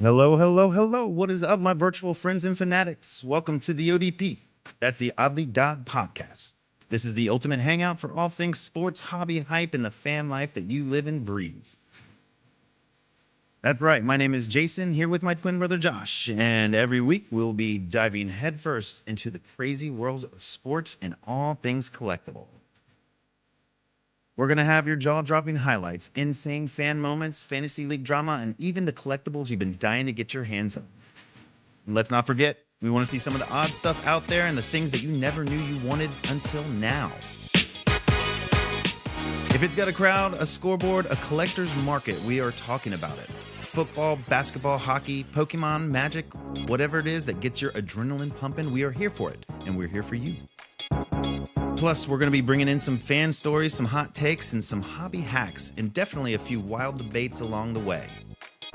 Hello, hello, hello. What is up, my virtual friends and fanatics? Welcome to the ODP. That's the OddDodd Podcast. This is the ultimate hangout for all things sports, hobby, hype, and the fan life that you live and breathe. That's right. My name is Jason, here with my twin brother Josh, and every week we'll be diving headfirst into the crazy world of sports and all things collectible. We're going to have your jaw dropping highlights, insane fan moments, fantasy league drama, and even the collectibles you've been dying to get your hands on. And let's not forget, we want to see some of the odd stuff out there and the things that you never knew you wanted until now. If it's got a crowd, a scoreboard, a collector's market, we are talking about it. Football, basketball, hockey, Pokemon, magic, whatever it is that gets your adrenaline pumping, we are here for it, and we're here for you. Plus, we're going to be bringing in some fan stories, some hot takes, and some hobby hacks, and definitely a few wild debates along the way.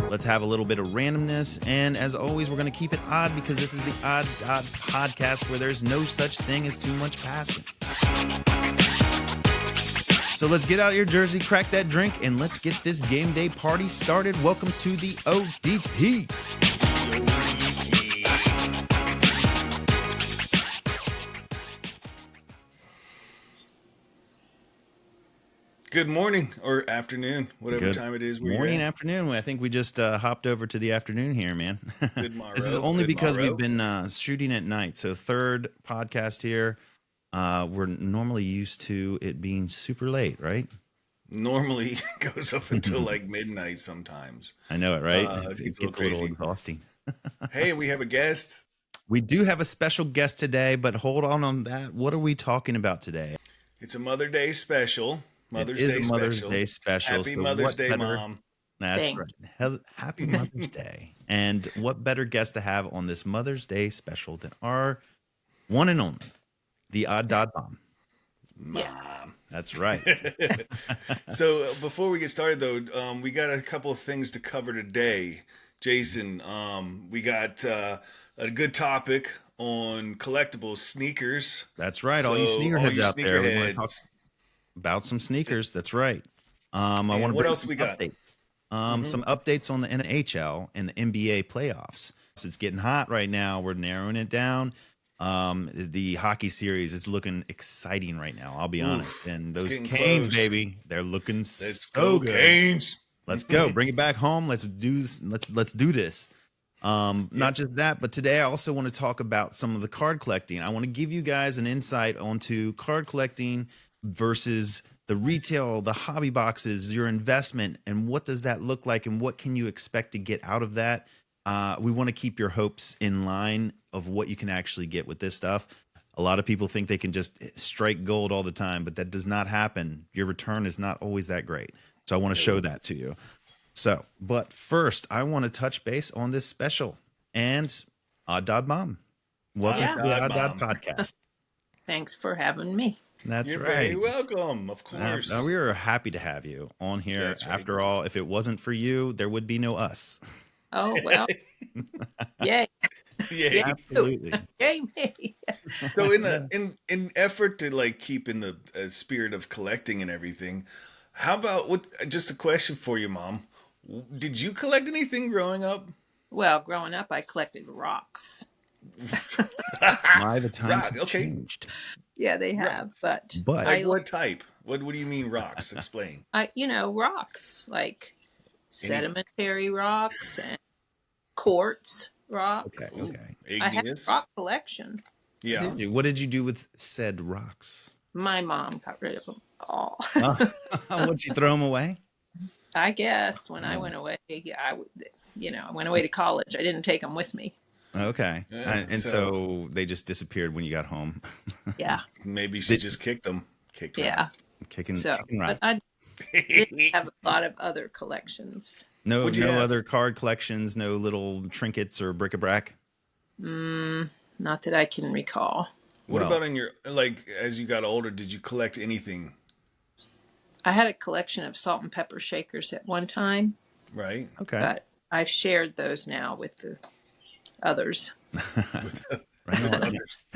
Let's have a little bit of randomness, and as always, we're going to keep it odd because this is the OddDodd Podcast where there's no such thing as too much passion. So let's get out your jersey, crack that drink, and let's get this game day party started. Welcome to the ODP. Good morning or afternoon, whatever Good time it is. Morning, afternoon. I think we just hopped over to the afternoon here, man. Good morrow. This is only Good because morrow. we've been shooting at night. So third podcast here. We're normally used to it being super late, right? Normally goes up until like midnight sometimes. I know it, right? It It gets a gets a little crazy. exhausting. Hey, we have a guest. We do have a special guest today, but hold on that. What are we talking about today? It's a Mother's Day special. It is a Mother's Day special. Happy so Mother's what Day, better- Mom. That's Thank right. Happy Mother's Day. And what better guest to have on this Mother's Day special than our one and only, the OddDodd Mom. Mom. That's right. So before we get started, though, we got a couple of things to cover today. Jason, we got a good topic on collectibles, sneakers. That's right. All you So, sneakerheads out there, we want to sneakerheads. talk about some sneakers. That's right. I And want to what bring else some we got? updates. Some updates on the NHL and the NBA playoffs. So it's getting hot right now. We're narrowing it down. The hockey series is looking exciting right now. I'll be honest. And those getting Canes, close. baby, they're looking Let's so go, good. Canes. Let's go. Bring it back home. Let's do this. Not just that, but today I also want to talk about some of the card collecting. I want to give you guys an insight onto card collecting versus the retail, the hobby boxes, your investment, and what does that look like and what can you expect to get out of that? We want to keep your hopes in line of what you can actually get with this stuff. A lot of people think they can just strike gold all the time, but that does not happen. Your return is not always that great. So I want to show that to you. So, but first, I want to touch base on this special and OddDodd Mom. Welcome to the OddDodd OddDodd Mom. Podcast. Thanks for having me. That's You're right. very welcome, of course. We are happy to have you on here. That's right. After all, if it wasn't for you, there would be no us. Oh, well, yay. Yeah. Absolutely. Yay me. So in effort to like keep in the spirit of collecting and everything, how about just a question for you, Mom? Did you collect anything growing up? Well, growing up, I collected rocks. My, the times Rock, have okay. changed. Yeah, they have. But But Like I, what type? What do you mean rocks? Explain. rocks like sedimentary rocks and quartz rocks. okay. I had a Igneous. rock collection. Yeah. What did you do with said rocks? My mom got rid of them all. Would you throw them away? I guess when I went away, I went away to college. I didn't take them with me. Okay. Yeah, And so they just disappeared when you got home. Yeah. Maybe she just kicked them. Yeah. kicking So, right. but I did have a lot of other collections. No, What'd you no have? other card collections, no little trinkets or bric-a-brac. Not that I can recall. What Well- about in your as you got older? Did you collect anything? I had a collection of salt and pepper shakers at one time, Right. Okay. but I've shared those now with the others. Right on.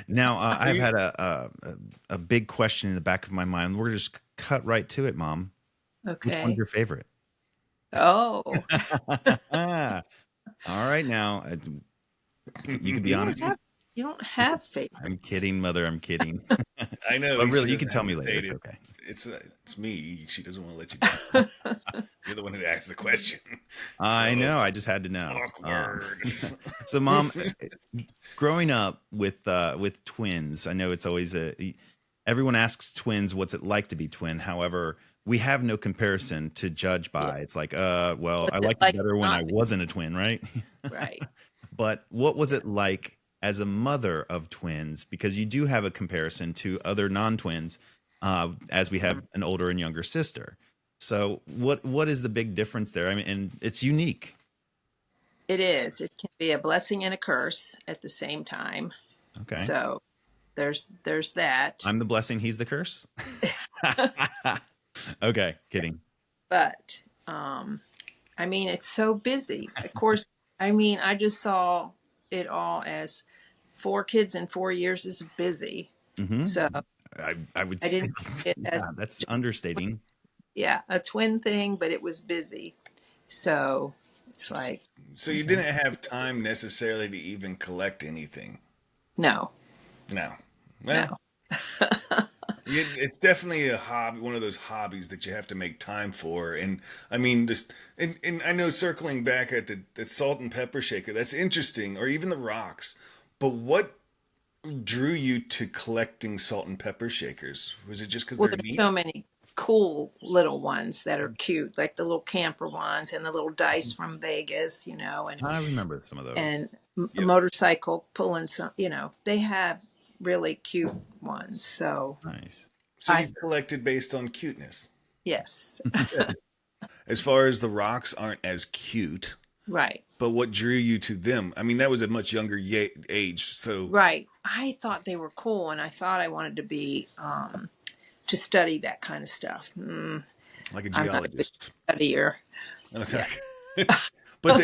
Now, I've you- had a big question in the back of my mind. We're just cut right to it, Mom. Which Okay. one's your favorite? Oh, Ah, All right, now you can be You don't honest. have you don't have I'm favorites. kidding, mother. I'm kidding. I know But she really, you can doesn't tell have me to later. state It's it. okay. It's me. She doesn't want to let you down. You're the one who asked the question. I So know. I just had to know. awkward. So, Mom, growing up with twins, I know it's always everyone asks twins what's it like to be twin. However, we have no comparison to judge Yeah. by. It's like, well, I What's it liked it like better when I not wasn't a twin, right? right? But what was Yeah. it like as a mother of twins? Because you do have a comparison to other non-twins, as we Mhm. have an older and younger sister. So what is the big difference there? I mean, and it's unique. It is. It can be a blessing and a curse at the same time. Okay. So there's that. I'm the blessing, he's the curse. Okay, kidding. But I mean, it's so busy. Of course, I mean, I just saw it all as 4 kids in 4 years is busy. Hmm. So I would I say, didn't see it as yeah, that's understating. yeah, a twin thing, but it was busy. So it's like, So you Okay. didn't have time necessarily to even collect anything. no, No. Well, no. it's definitely a hobby, one of those hobbies that you have to make time for. And I mean, this, and I know circling back at the salt and pepper shaker, that's interesting, or even the rocks. But what drew you to collecting salt and pepper shakers? Was it just because Well, they're there's so neat? many cool little ones that are cute, like the little camper ones and the little dice from Vegas, I remember some of those. and a Yep. motorcycle pulling some, they have really cute ones. So Nice. So I, you collected based on cuteness. yes, Good. As far as the rocks aren't as cute, right, but what drew you to them? I mean, that was a much younger age. So, right. I thought they were cool, and I thought I wanted to be to study that kind of stuff. like a I'm not a good geologist. studier. Okay. Yeah. But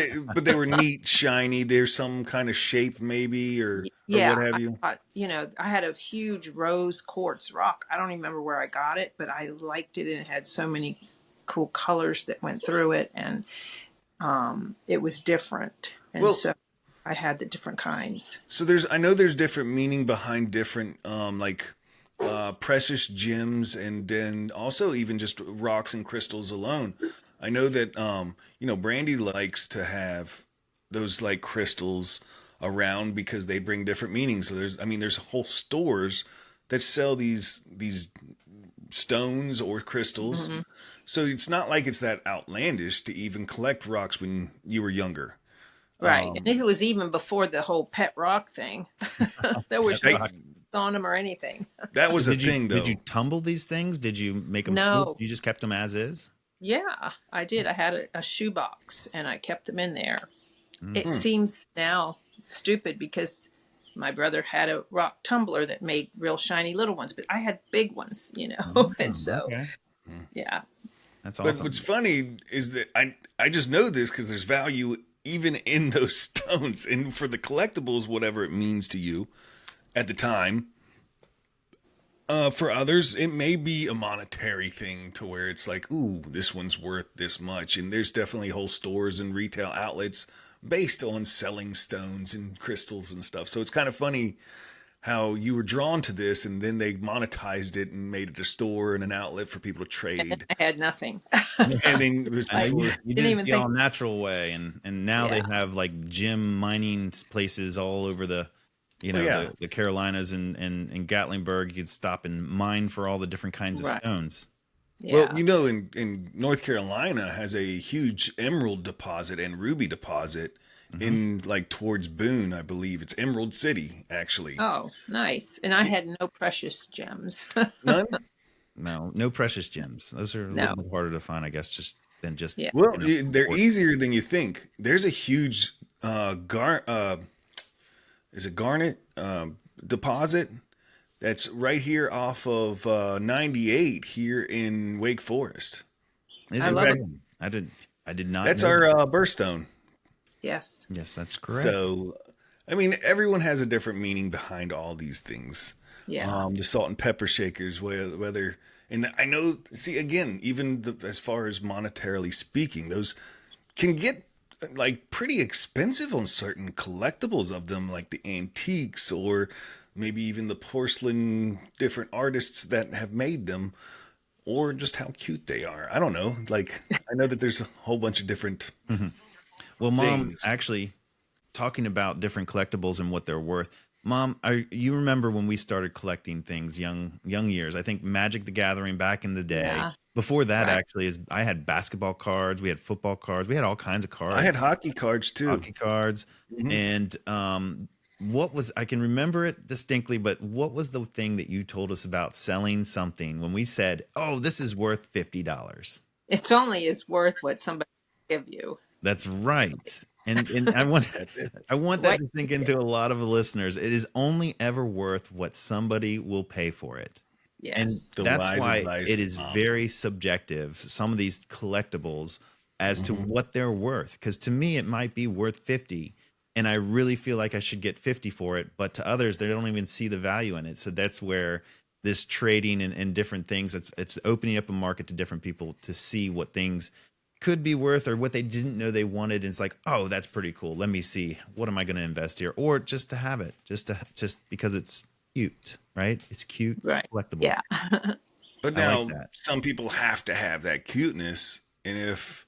they were neat, shiny. There's some kind of shape maybe or what Yeah, have I you. thought, I had a huge rose quartz rock. I don't even remember where I got it, but I liked it and it had so many cool colors that went through it and it was different. And Well, so I had the different kinds. so I know there's different meaning behind different like precious gems and then also even just rocks and crystals alone. I know that Brandy likes to have those like crystals around because they bring different meanings. So there's whole stores that sell these stones or crystals. Hmm. So it's not like it's that outlandish to even collect rocks when you were younger. Right. And it was even before the whole pet rock thing. There Pet was no I, rock. on them or anything. that So was a did thing you though. tumble these things? Did you make them swoop? No. You just kept them as is? Yeah, I did. I had a shoebox and I kept them in there. Mm. It Hmm. seems now stupid because my brother had a rock tumbler that made real shiny little ones, but I had big ones, and Oh, so okay. yeah, That's But what's awesome. funny is that I just know this because there's value even in those stones, and for the collectibles, whatever it means to you at the time. For others, it may be a monetary thing to where it's like, ooh, this one's worth this much, and there's definitely whole stores and retail outlets based on selling stones and crystals and stuff. So it's kind of funny how you were drawn to this, and then they monetized it and made it a store and an outlet for people to and then trade. I had nothing. And then it was I know I you, before. you didn't did it even the think. all natural way, and now they Yeah, have like gem mining places all over Oh yeah. the Carolinas and Gatlinburg. You could stop and mine for all the different kinds of right. stones. Well, Yeah. in North Carolina has a huge emerald deposit and ruby deposit Hmm. in like towards Boone, I believe. It's Emerald City, actually. Oh, nice. And I Y- had no precious gems. None? No, no precious gems. Those are a No. little bit harder to find, I guess, just than just Yeah. Well, picking up some they're quartz. easier than you think. There's a huge is it garnet deposit that's right here off of 98 here in Wake Forest. Is I it In love it. fact, really? I did not that's know our that. birthstone. Yes. Yes, that's correct. So, I mean, everyone has a different meaning behind all these things. Yeah. The salt and pepper shakers, whether, and I know, see, again, even as far as monetarily speaking, those can get like pretty expensive on certain collectibles of them, like the antiques or maybe even the porcelain different artists that have made them, or just how cute they are. I don't know. Like I know that there's a whole bunch of different Mhm. Well, Mom, things. actually, talking about different collectibles and what they're worth. Mom, you remember when we started collecting things young years? I think Magic the Gathering back in the day. Yeah. Before that, Right. actually, is I had basketball cards, we had football cards, we had all kinds of I had cards, hockey cards too. hockey cards, Hmm. and what was I can remember it distinctly, but what was the thing that you told us about selling something when we said, "Oh, this is worth $50?" It's only is worth what somebody give you. That's right. And I want That's it. I want that What? to sink into a lot of the listeners. It is only ever worth what somebody will pay for it. And Yes. The that's wise why advice it of is mom. very subjective, some of these collectibles as to Hmm. what they're worth. Because to me, it might be worth 50, and I really feel like I should get 50 for it. But to others, they don't even see the value in it. So that's where this trading and different things, it's opening up a market to different people to see what things could be worth or what they didn't know they wanted. And it's like, oh, that's pretty cool. Let me see. What am I going to invest here? Or just to have it, just because it's cute, right? It's cute. It's Right. collectible. Yeah. But I like now that. some people have to have that cuteness, and if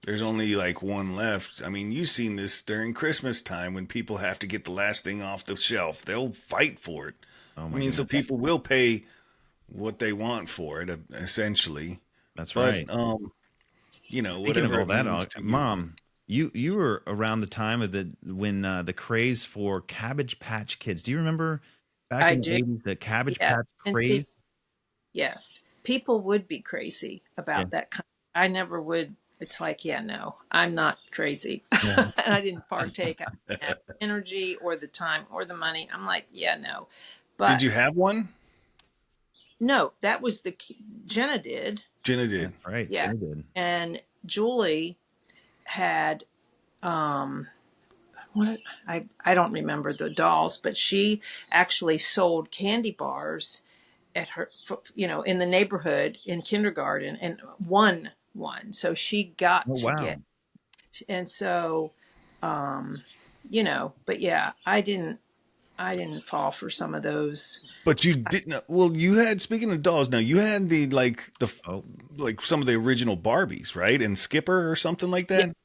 there's only like one left, I mean, you've seen this during Christmas time when people have to get the last thing off the shelf. They'll fight for it. Oh I my mean, so goodness. people will pay what they want for it, essentially. That's But right. Speaking of whatever all it that, means to you. Mom, you were around the time of the when the craze for Cabbage Patch Kids. Do you remember back I in the do. 80s the Cabbage Yeah. Patch And see, craze? yes, people would be crazy Yeah. about that. I never would. It's like, yeah, no, I'm not crazy. Yeah. And I didn't partake. I didn't have the energy or the time or the money. I'm like, yeah, no. Did But you have one? no, that was Jenna did. Jenna did. That's right. Yeah. Jenny did. And Julie had, um, what I don't remember the dolls, but she actually sold candy bars at her, in the neighborhood in kindergarten and won one. So she got Oh to get, wow. and so, um, but yeah, I didn't fall for some of those. But you didn't. Well, you had. Speaking of dolls, now you had Oh, like some of the original Barbies, right? And Skipper or something like Yeah. that.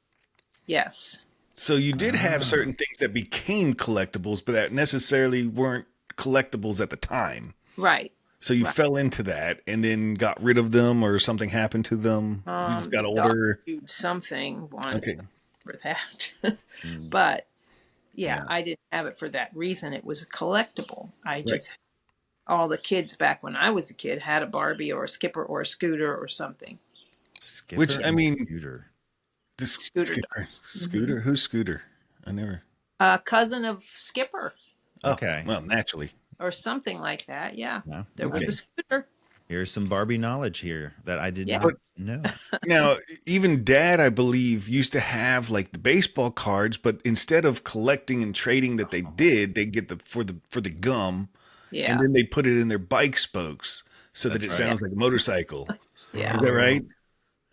Yes. So you did have ah, certain things that became collectibles, but that necessarily weren't collectibles at the time. Right. So you Right. fell into that and then got rid of them, or something happened to them. You just got The dog older. chewed something once Okay, for that. mm, But yeah, yeah. I didn't have it for that reason. It was a collectible. I right. just all the kids back when I was a kid had a Barbie or a Skipper or a scooter or something. Which Skipper I and mean, Scooter. this Scooter dog. Skipper, Hmm. Scooter, who's Scooter? I never. Cousin of Skipper Oh, Okay. well, naturally. or something like that. Yeah, Yeah. there was Okay. a Okay. scooter. Here's some Barbie knowledge here that I did Yeah, not But know. now, even Dad, I believe, used to have like the baseball cards, but instead of collecting and trading that they Oh, did, they get the for the gum, and yeah, then they put it in their bike spokes so that that's it yeah, right. sounds like a motorcycle. Is yeah, that Oh. right?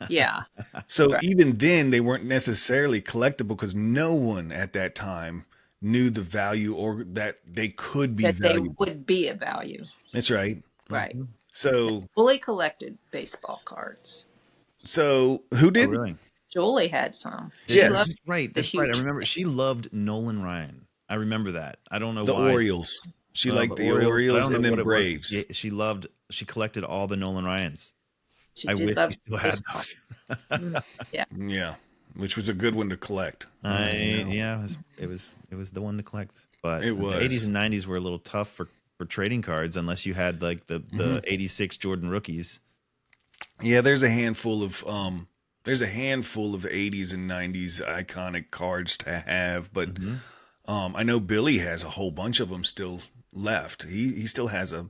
yeah. So Right. even then, they weren't necessarily collectible because no one at that time knew the value or that they could be That they valuable. would be of value. That's right. Right. Mhm. So, Julie collected baseball cards. so who Oh, did? really? Julie had some. She loved Yes, That's right. the That's right. I huge. remember she loved Nolan Ryan. I remember that. I don't know the why. Orioles. She Well, the liked the Orioles, but I Orioles don't know and then what it was. Braves. She collected all the Nolan Ryans. She I did wish we love still had baseball. those. Mm, yeah. Yeah, which was a good one to collect. Yeah, it was the one to collect. But It the 80s was. and 90s were a little tough for trading cards unless you had like Hmm. the 86 Jordan rookies. Yeah, there's a handful of 80s and 90s iconic cards to have, but Hmm. I know Billy has a whole bunch of them still left. He still has a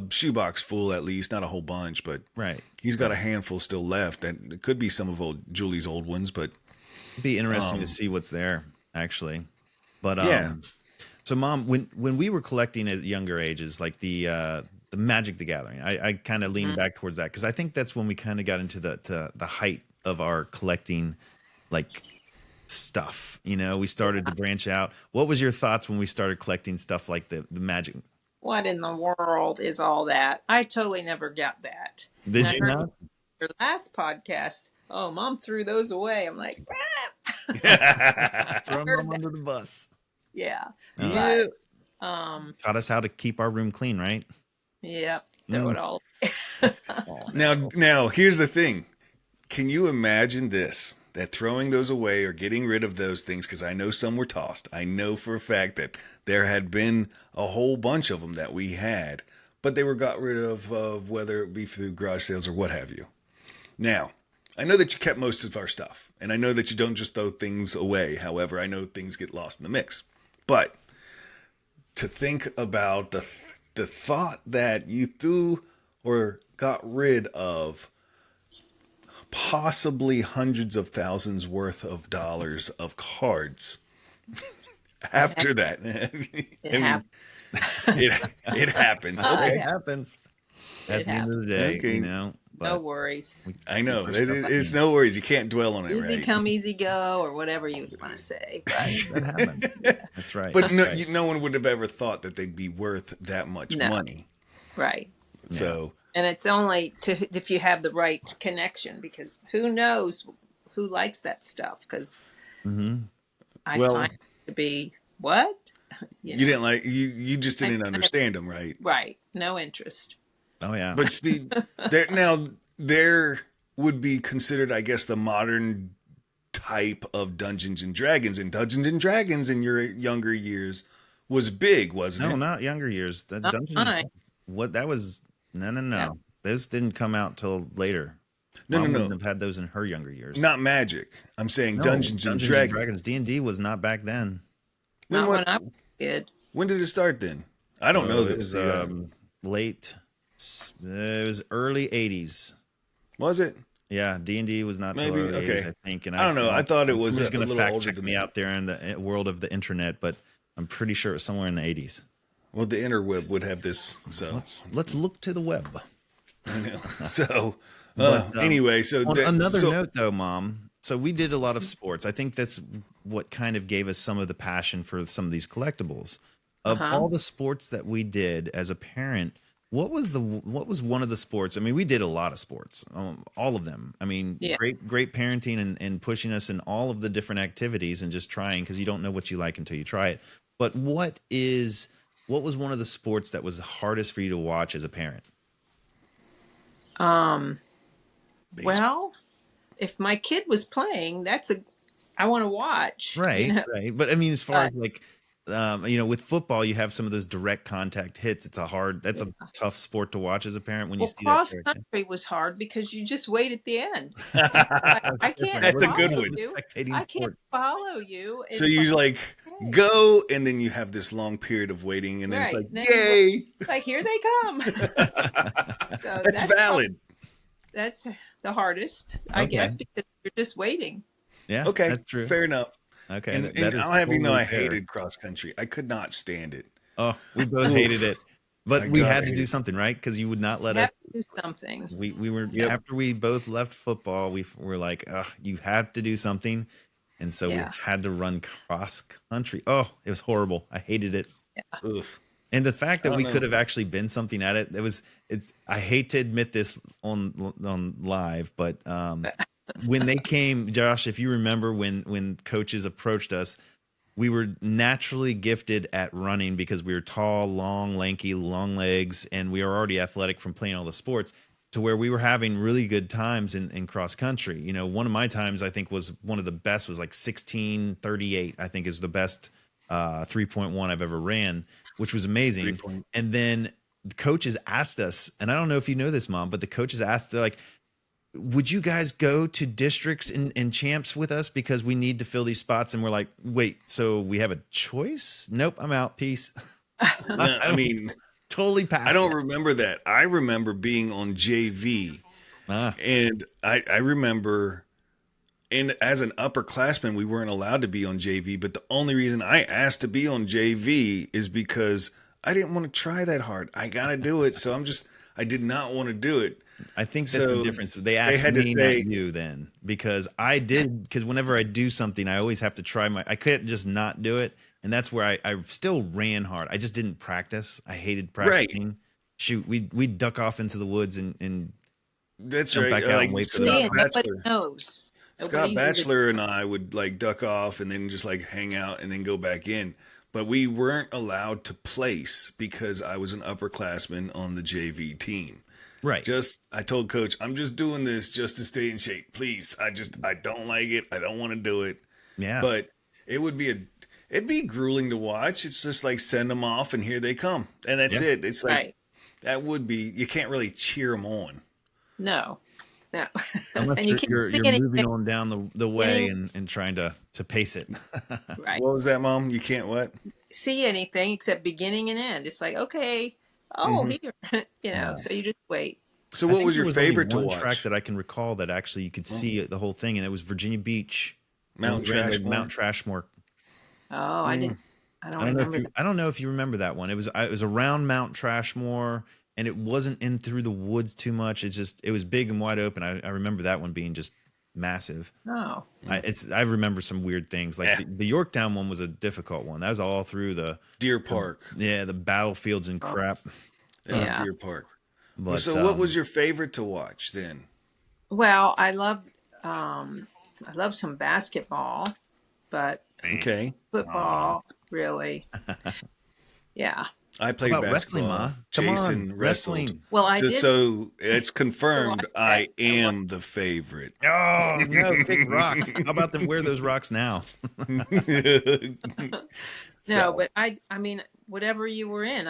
shoebox full at least, not a whole bunch, but Right. he's got a Right. handful still left. And it could be some of old Julie's old ones, but It'd be interesting to um see what's there actually. But yeah. so Mom, when we were collecting at younger ages, like the Magic the Gathering, I kind of leaned Mhm. back towards that because I think that's when we kind of got into the height of our collecting like stuff. We started to branch out. What was your thoughts when we started collecting stuff like the magic? What in the world is all that? I totally never got that. And Did I you heard not? your last podcast. Oh, Mom threw those away. I'm like, I Throwing heard them that. under the bus. Yeah, Uh, Yeah. but Taught us how to keep our room clean, right? yeah, throw Mm. it all. Oh, Now here's the thing. Can you imagine this? That throwing those away or getting rid of those things, because I know some were tossed. I know for a fact that there had been a whole bunch of them that we had, but they were got rid of whether it be through garage sales or what have you. Now, I know that you kept most of our stuff, and I know that you don't just throw things away. However, I know things get lost in the mix. But to think about the thought that you threw or got rid of possibly hundreds of thousands worth of dollars of cards after that. It I mean, happened. it happens. it Okay. happens at It the end happened. of the day, Okay. No but worries. we I keep know. our stuff It's clean. no worries. You can't dwell on it, Easy right? come, easy go, or whatever you want to say. But That happens. That's right. But no, Right. no one would have ever thought that they'd be worth that much no, money. right. Yeah. So, And it's only if you have the right connection, because who knows who likes that stuff? Because Mm-hmm. I well, find it to be what you know. didn't like you just I didn't kind of understand them, right? right, no interest. Oh yeah. But see, there would be considered, I guess, the modern type of Dungeons and Dragons. And Dungeons and Dragons in your younger years was big, wasn't No, it? not younger years. The Not Dungeons. mine. What that was? No, no, Yeah. no. Those didn't come out till later. No, no, Mom no, wouldn't have had those in her younger years. not Magic. I'm saying No, Dungeons and Dungeons and Dragons. Dragons. D&D was not back then. When Not what? when I was a kid. When did it start? Then I don't know It this. was Yeah. late. It was early '80s. Was it? Yeah, D&D was not till Maybe. early '80s, Okay. I think. And I don't know. I thought it was somebody's a going to little fact older check than me that. out there in the world of the internet, but I'm pretty sure it was somewhere in the '80s. Well, the interweb would have this. So Let's look to the web. I know. So But, anyway, so On another so, note, though, Mom, so we did a lot of sports. I think that's what kind of gave us some of the passion for some of these collectibles. Of all the sports that we did as a parent, what was one of the sports? I mean, we did a lot of sports, all of them. I mean, Yeah. great parenting and pushing us in all of the different activities and just trying, because you don't know what you like until you try it. But what was one of the sports that was the hardest for you to watch as a parent? Well, if my kid was playing, I want to watch. Right, right. But I mean, as far But as like, with football, you have some of those direct contact hits. That's a tough sport to watch as a parent when you well, see that. cross country was hard because you just wait at the end. I can't That's a good follow one. you. Spectating I can't sport. follow you. So It's you like okay. go, and then you have this long period of waiting, and then it's Right. like, Then you yay! it's like here they come. So That's valid. that's the hardest, I Okay. guess, because you're just waiting. Yeah, Okay, that's true. fair enough. Okay, And, that and is I'll have you know, totally I fair. hated cross country. I could not stand it. Oh, we both Oof. hated it, but My we God, I had to hate do it. something, right? Because you would not let You us. have to do something. We were Yep. after we both left football. We were like, you have to do something, and so we Yeah. had to run cross country. Oh, it was horrible. I hated it. Oof. And the fact I that don't we know. could have actually been something at it, I hate to admit this on live, but when they came, Josh, if you remember when coaches approached us, we were naturally gifted at running because we were tall, long, lanky, long legs, and we were already athletic from playing all the sports, to where we were having really good times in cross country. One of my times I think was one of the best, was like 16:38, I think is the best 3.1 I've ever ran, which was amazing. 3-point. And then the coaches asked us, and I don't know if you know this, Mom, but the coaches asked, they're like, would you guys go to districts and champs with us because we need to fill these spots? And we're like, wait, so we have a choice? Nope, I'm out. Peace. No, I mean, Totally passed. I don't it. remember that. I remember being on JV, and I remember, and as an upperclassman, we weren't allowed to be on JV. But the only reason I asked to be on JV is because I didn't want to try that hard. I gotta do it, so I did not want to do it. I think that's the So difference. They asked had to me, not say, you, then, because I did. Because whenever I do something, I always have to try I couldn't just not do it, and that's where I still ran hard. I just didn't practice. I hated right. practicing. Shoot, we'd duck off into the woods and That's jump right. back out and Like wait for the See, Scott and next one. nobody Batchelor. knows. Scott Nobody knew that. Batchelor and I would like duck off and then just like hang out and then go back in. But we weren't allowed to place because I was an upperclassman on the JV team. Right. I told coach, I'm just doing this just to stay in shape. Please. I don't like it. I don't want to do it. Yeah. But it'd be grueling to watch. It's just like send them off and here they come. And that's Yeah. it. It's like, Right. that would be, you can't really cheer them on. No. No. Unless And you can't see you're moving anything. on down the way and trying to pace it. Right. What was that, Mom? You can't what? See anything except beginning and end. It's like, okay, oh, Hmm. here, Yeah. so you just wait. So I what think was there your only favorite to one watch? track that I can recall that actually you could see the whole thing, and it was Virginia Beach. Mount We ran the Trashmore? Mount Trashmore. Oh, I didn't. I don't remember that. I don't know if you remember that one. It was around Mount Trashmore, and it wasn't in through the woods too much. It was big and wide open. I remember that one being just massive. Oh, I remember some weird things like Yeah. the Yorktown one was a difficult one. That was all through Deer Park. the battlefields and crap. That was Yeah. Deer Park. But So what was your favorite to watch then? well, I love some basketball, but Okay. football really, yeah. I played about basketball. wrestling, Ma? Come Jason on, wrestled. wrestling. Well, I did. So it's confirmed I I watched that. am the favorite. Oh no, big rocks. How about them wear those rocks now? No, So- but I mean, whatever you were in,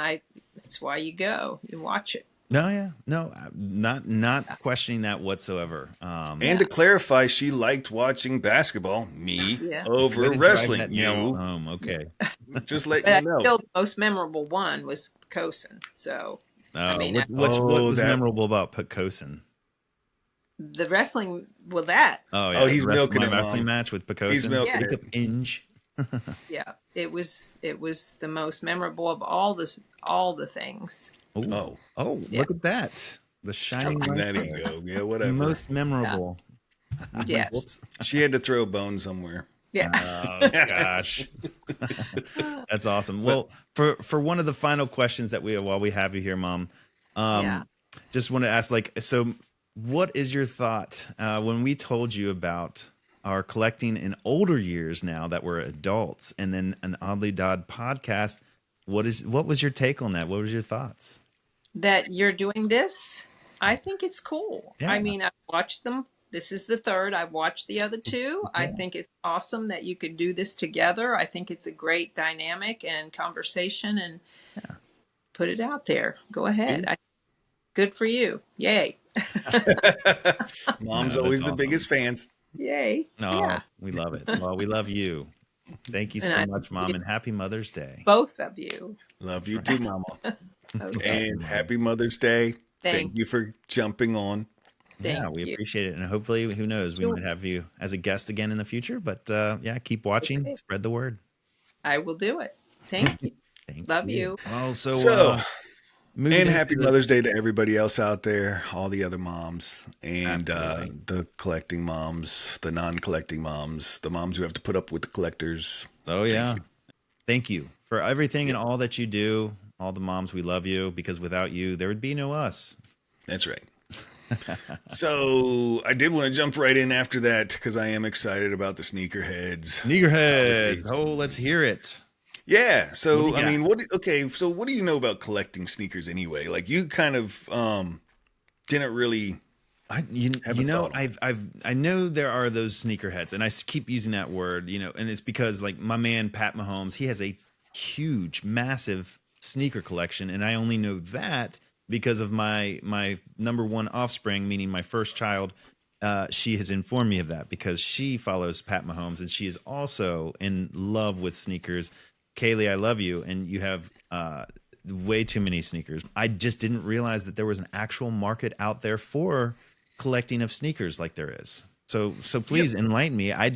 that's why you go. You watch it. No, yeah, no, not questioning that whatsoever. And to clarify, she liked watching basketball, me, Yeah. over way to drive wrestling. that nail You, home. Okay. just letting But you know. still, the most memorable one was Kosen. So Oh, mean, what Oh, was that- memorable about Pecosin? the wrestling, well, that Oh, yeah, Oh, he's the milking my it, wrestling Mom. match with Pecosin. He's milking Pick it. up Inge. yeah, it was the most memorable of all the things. Ooh. Oh, Yeah. look at that. The shining light. That there. ego. Yeah, whatever. Most memorable. Yes. Whoops. She had to throw a bone somewhere. Yeah. Oh gosh, that's awesome. Well, for one of the final questions that while we have you here, Mom, Yeah. just want to ask, like, so what is your thought when we told you about our collecting in older years now that we're adults, and then an OddDodd podcast? What was your take on that? What was your thoughts? That you're doing this, I think it's cool. Yeah. I mean, I've watched them. This is the third. I've watched the other two. I Yeah. think it's awesome that you could do this together. I think it's a great dynamic and conversation, and put it out there. Go ahead. Good for you. Yay. Mom's No, always that's the biggest fans. Yay. Oh, Yeah. we love it. Well, we love you. Thank you so And much, Mom, and happy Mother's Day. Both of you. Love you too, Mama. Okay. And happy Mother's Day. Thank Thank you for jumping on. Yeah, Thank we you. appreciate it. And hopefully, who knows, we Sure. might have you as a guest again in the future. But yeah, keep watching, Okay. spread the word. I will do it. Thank you. Thank Love you. Well, so, So, moving and into happy the- Mother's Day to everybody else out there, all the other moms, and Absolutely. the collecting moms, the non-collecting moms, the moms who have to put up with the collectors. Oh, yeah. Thank you for everything and all that you do. All the moms, we love you, because without you, there would be no us. That's right. So I did want to jump right in after that because I am excited about the sneakerheads. Sneakerheads. Oh, let's hear it. Yeah. What do So you I got? mean, okay. So what do you know about collecting sneakers anyway? Like you kind of didn't really. You Have a know, thought I know there are those sneakerheads, and I keep using that word, you know, and it's because like my man Pat Mahomes, he has a huge, massive sneaker collection, and I only know that because of my number one offspring, meaning my first child. She has informed me of that because she follows Pat Mahomes, and she is also in love with sneakers. Kaylee, I love you, and you have way too many sneakers. I just didn't realize that there was an actual market out there for collecting of sneakers like there is. So please enlighten me. I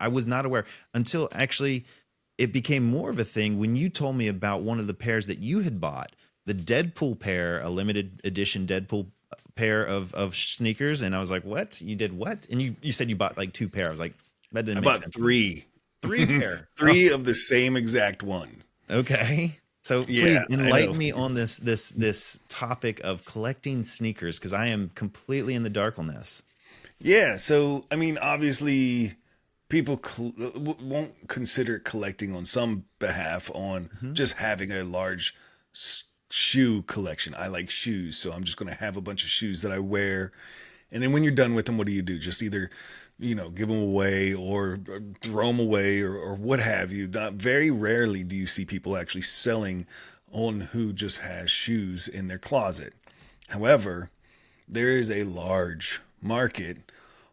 was not aware until actually it became more of a thing when you told me about one of the pairs that you had bought the Deadpool pair, a limited edition Deadpool pair of sneakers, and I was like, "What? You did what?" And you said you bought like 2 pair. I was like, "That didn't I make bought sense." 3. 3 pair. Oh, Three of the same exact one. okay. So please Yeah, I know. enlighten me on this topic of collecting sneakers because I am completely in the dark on this. Yeah, so I mean, obviously, people won't consider collecting on some behalf on Mhm. just having a large shoe collection. I like shoes, so I'm just going to have a bunch of shoes that I wear. And then when you're done with them, what do? Just either, give them away or throw them away or what have you. Not very rarely do you see people actually selling on who just has shoes in their closet. However, there is a large market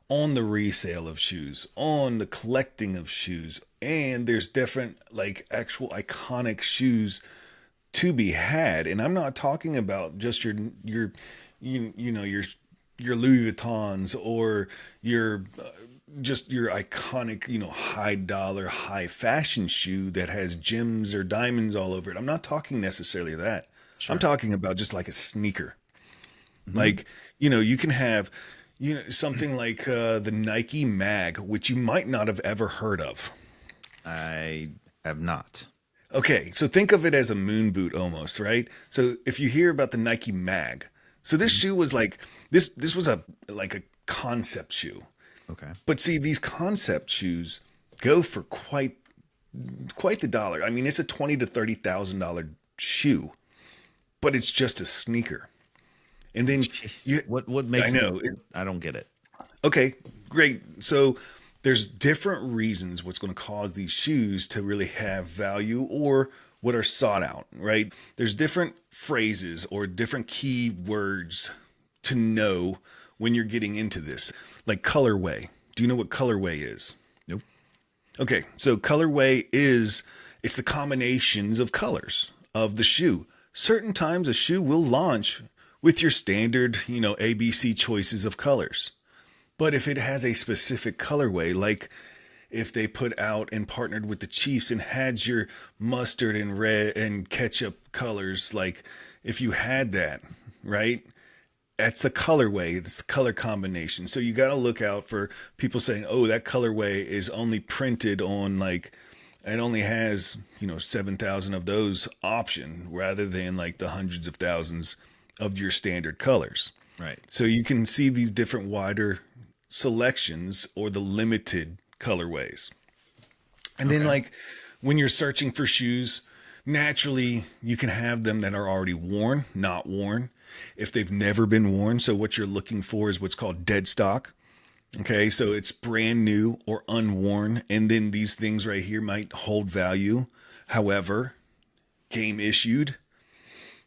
on the resale of shoes, on the collecting of shoes, and there's different like actual iconic shoes to be had. And I'm not talking about just your Louis Vuittons or your just your iconic, high dollar, high fashion shoe that has gems or diamonds all over it. I'm not talking necessarily that. I'm Sure. talking about just like a sneaker. Mhm. Like, you can have, something like the Nike Mag, which you might not have ever heard of. I have not. Okay, so think of it as a moon boot almost, right? So if you hear about the Nike Mag, so this Mhm. shoe was like this was a like a concept shoe. Okay. But see, these concept shoes go for quite the dollar. I mean, it's a $20,000 to $30,000 shoe, but it's just a sneaker. And then Jeez. you What I makes it know. I don't get it. Okay, great. So there's different reasons what's going to cause these shoes to really have value or what are sought out, right? There's different phrases or different key words to know when you're getting into this, like colorway. Do you know what colorway is? Nope. Okay, so colorway is it's the combinations of colors of the shoe. Certain times a shoe will launch with your standard, ABC choices of colors. But if it has a specific colorway, like if they put out and partnered with the Chiefs and had your mustard and red and ketchup colors, like if you had that, right? That's the colorway, it's the color combination. So you got to look out for people saying, oh, that colorway is only printed on like, it only has, 7,000 of those option rather than like the hundreds of thousands of your standard colors. Right. So you can see these different wider selections or the limited colorways. And then Okay. like when you're searching for shoes, naturally you can have them that are already worn, not worn. If they've never been worn, so what you're looking for is what's called dead stock. Okay, so it's brand new or unworn, and then these things right here might hold value. However, game issued,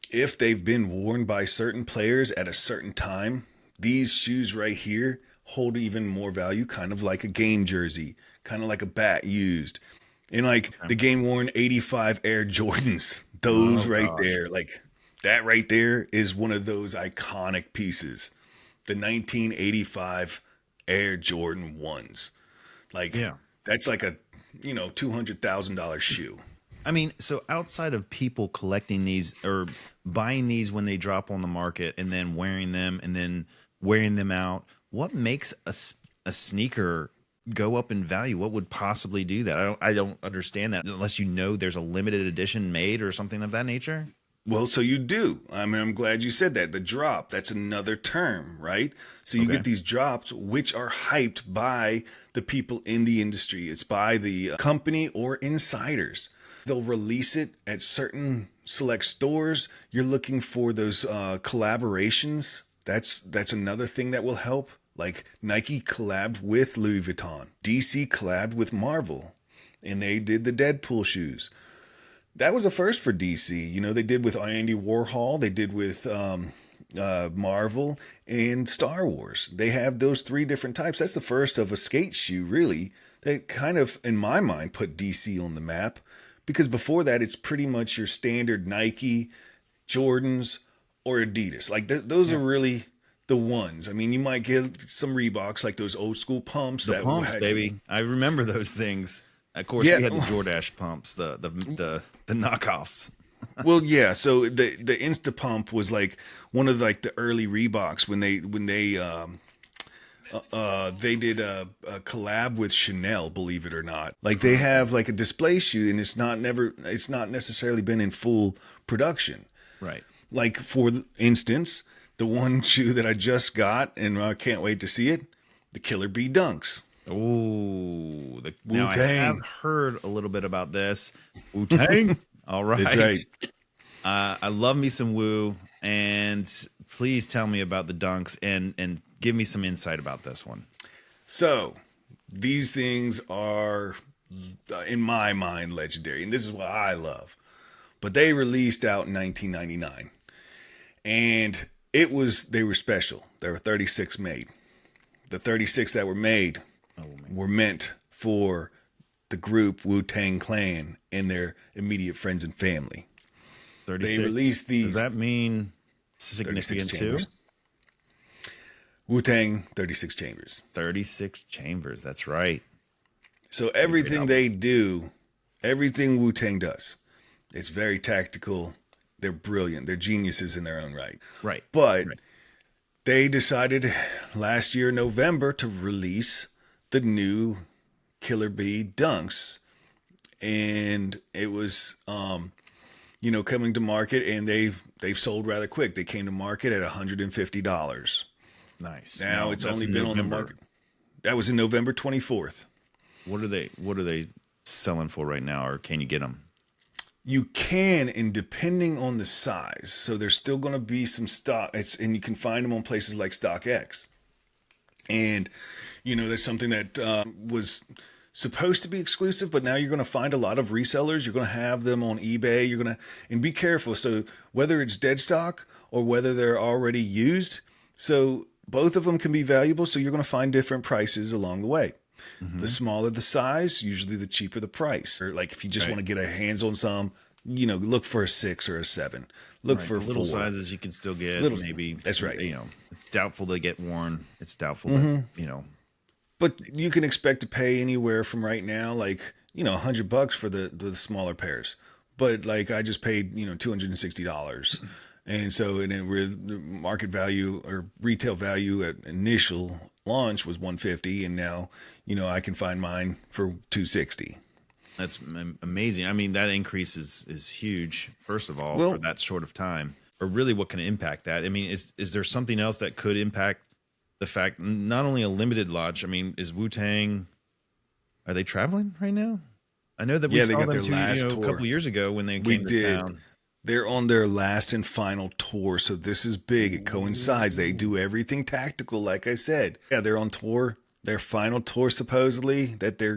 if they've been worn by certain players at a certain time, these shoes right here hold even more value, kind of like a game jersey, kind of like a bat used. And like Okay. the game worn 85 Air Jordans, those Oh right gosh. there, like that right there is one of those iconic pieces. The 1985 Air Jordan 1s. Like Yeah. that's like a, $200,000 shoe. I mean, so outside of people collecting these or buying these when they drop on the market and then wearing them and then wearing them out, what makes a sneaker go up in value? What would possibly do that? I don't understand that unless there's a limited edition made or something of that nature. Well, so you do. I mean, I'm glad you said that. The drop, that's another term, right? So you Okay. get these drops, which are hyped by the people in the industry. It's by the company or insiders. They'll release it at certain select stores. You're looking for those collaborations. That's another thing that will help. Like Nike collabed with Louis Vuitton, DC collabed with Marvel, and they did the Deadpool shoes. That was a first for DC. They did with Andy Warhol, they did with Marvel and Star Wars. They have those 3 different types. That's the first of a skate shoe, really. That kind of, in my mind, put DC on the map because before that, it's pretty much your standard Nike, Jordans, or Adidas. Like those Yeah. are really the ones. I mean, you might get some Reeboks, like those old school pumps The that pumps, had, baby. I remember those things. Of course, yeah. we had the Jordache pumps, the knockoffs. Well, yeah. So the Insta Pump was like one of like the early Reeboks when they did a collab with Chanel, believe it or not. Like they have like a display shoe, and it's not necessarily been in full production. Right. Like for instance, the one shoe that I just got, and I can't wait to see it, the Killer Bee Dunks. Oh, Wu now I have Tang. heard a little bit about this. Wu Tang. All That's right. right. I love me some Wu, and please tell me about the dunks and give me some insight about this one. So these things are, in my mind, legendary, and this is what I love. But they released out in 1999, and they were special. There were 36 made. The 36 that were made were meant for the group Wu-Tang Clan and their immediate friends and family. 36. They released these Does that mean 36 significant too? chambers. Wu-Tang 36 chambers. 36 chambers. That's right. So everything they do, everything Wu-Tang does, it's very tactical. They're brilliant. They're geniuses in their own right. Right. But Right. they decided last year, November, to release the new Killer Bee Dunks. And it was, coming to market, and they've sold rather quick. They came to market at $150. Nice. Now it's that's only in been on the November. market. That was in November 24th. What are they selling for right now, or can you get them? You can, and depending on the size. So there's still going to be some stock. And you can find them on places like StockX. And, that's something that was supposed to be exclusive, but now you're going to find a lot of resellers. You're going to have them on eBay. And be careful. So whether it's dead stock or whether they're already used, so both of them can be valuable. So you're going to find different prices along the way. Mm-hmm. The smaller the size, usually the cheaper the price. Or like if you just want to get a hands on some, look for a 6 or a 7. Look for little 4. sizes you can still get. Maybe that's right. It's doubtful they get worn. It's doubtful that But you can expect to pay anywhere from right now, like $100 for the smaller pairs. But like I just paid $260. And so, with the market value or retail value at initial launch was 150, and now, I can find mine for 260. That's amazing. I mean, that increase is huge. First of all, for that short of time, or really, what can impact that? I mean, is there something else that could impact the fact not only a limited launch? I mean, is Wu-Tang, are they traveling right now? I know that we they saw got them their last tour a couple years ago when they came to town. They're on their last and final tour, so this is big. It coincides. They do everything tactical, like I said. Yeah, they're on tour. Their final tour, supposedly, that they're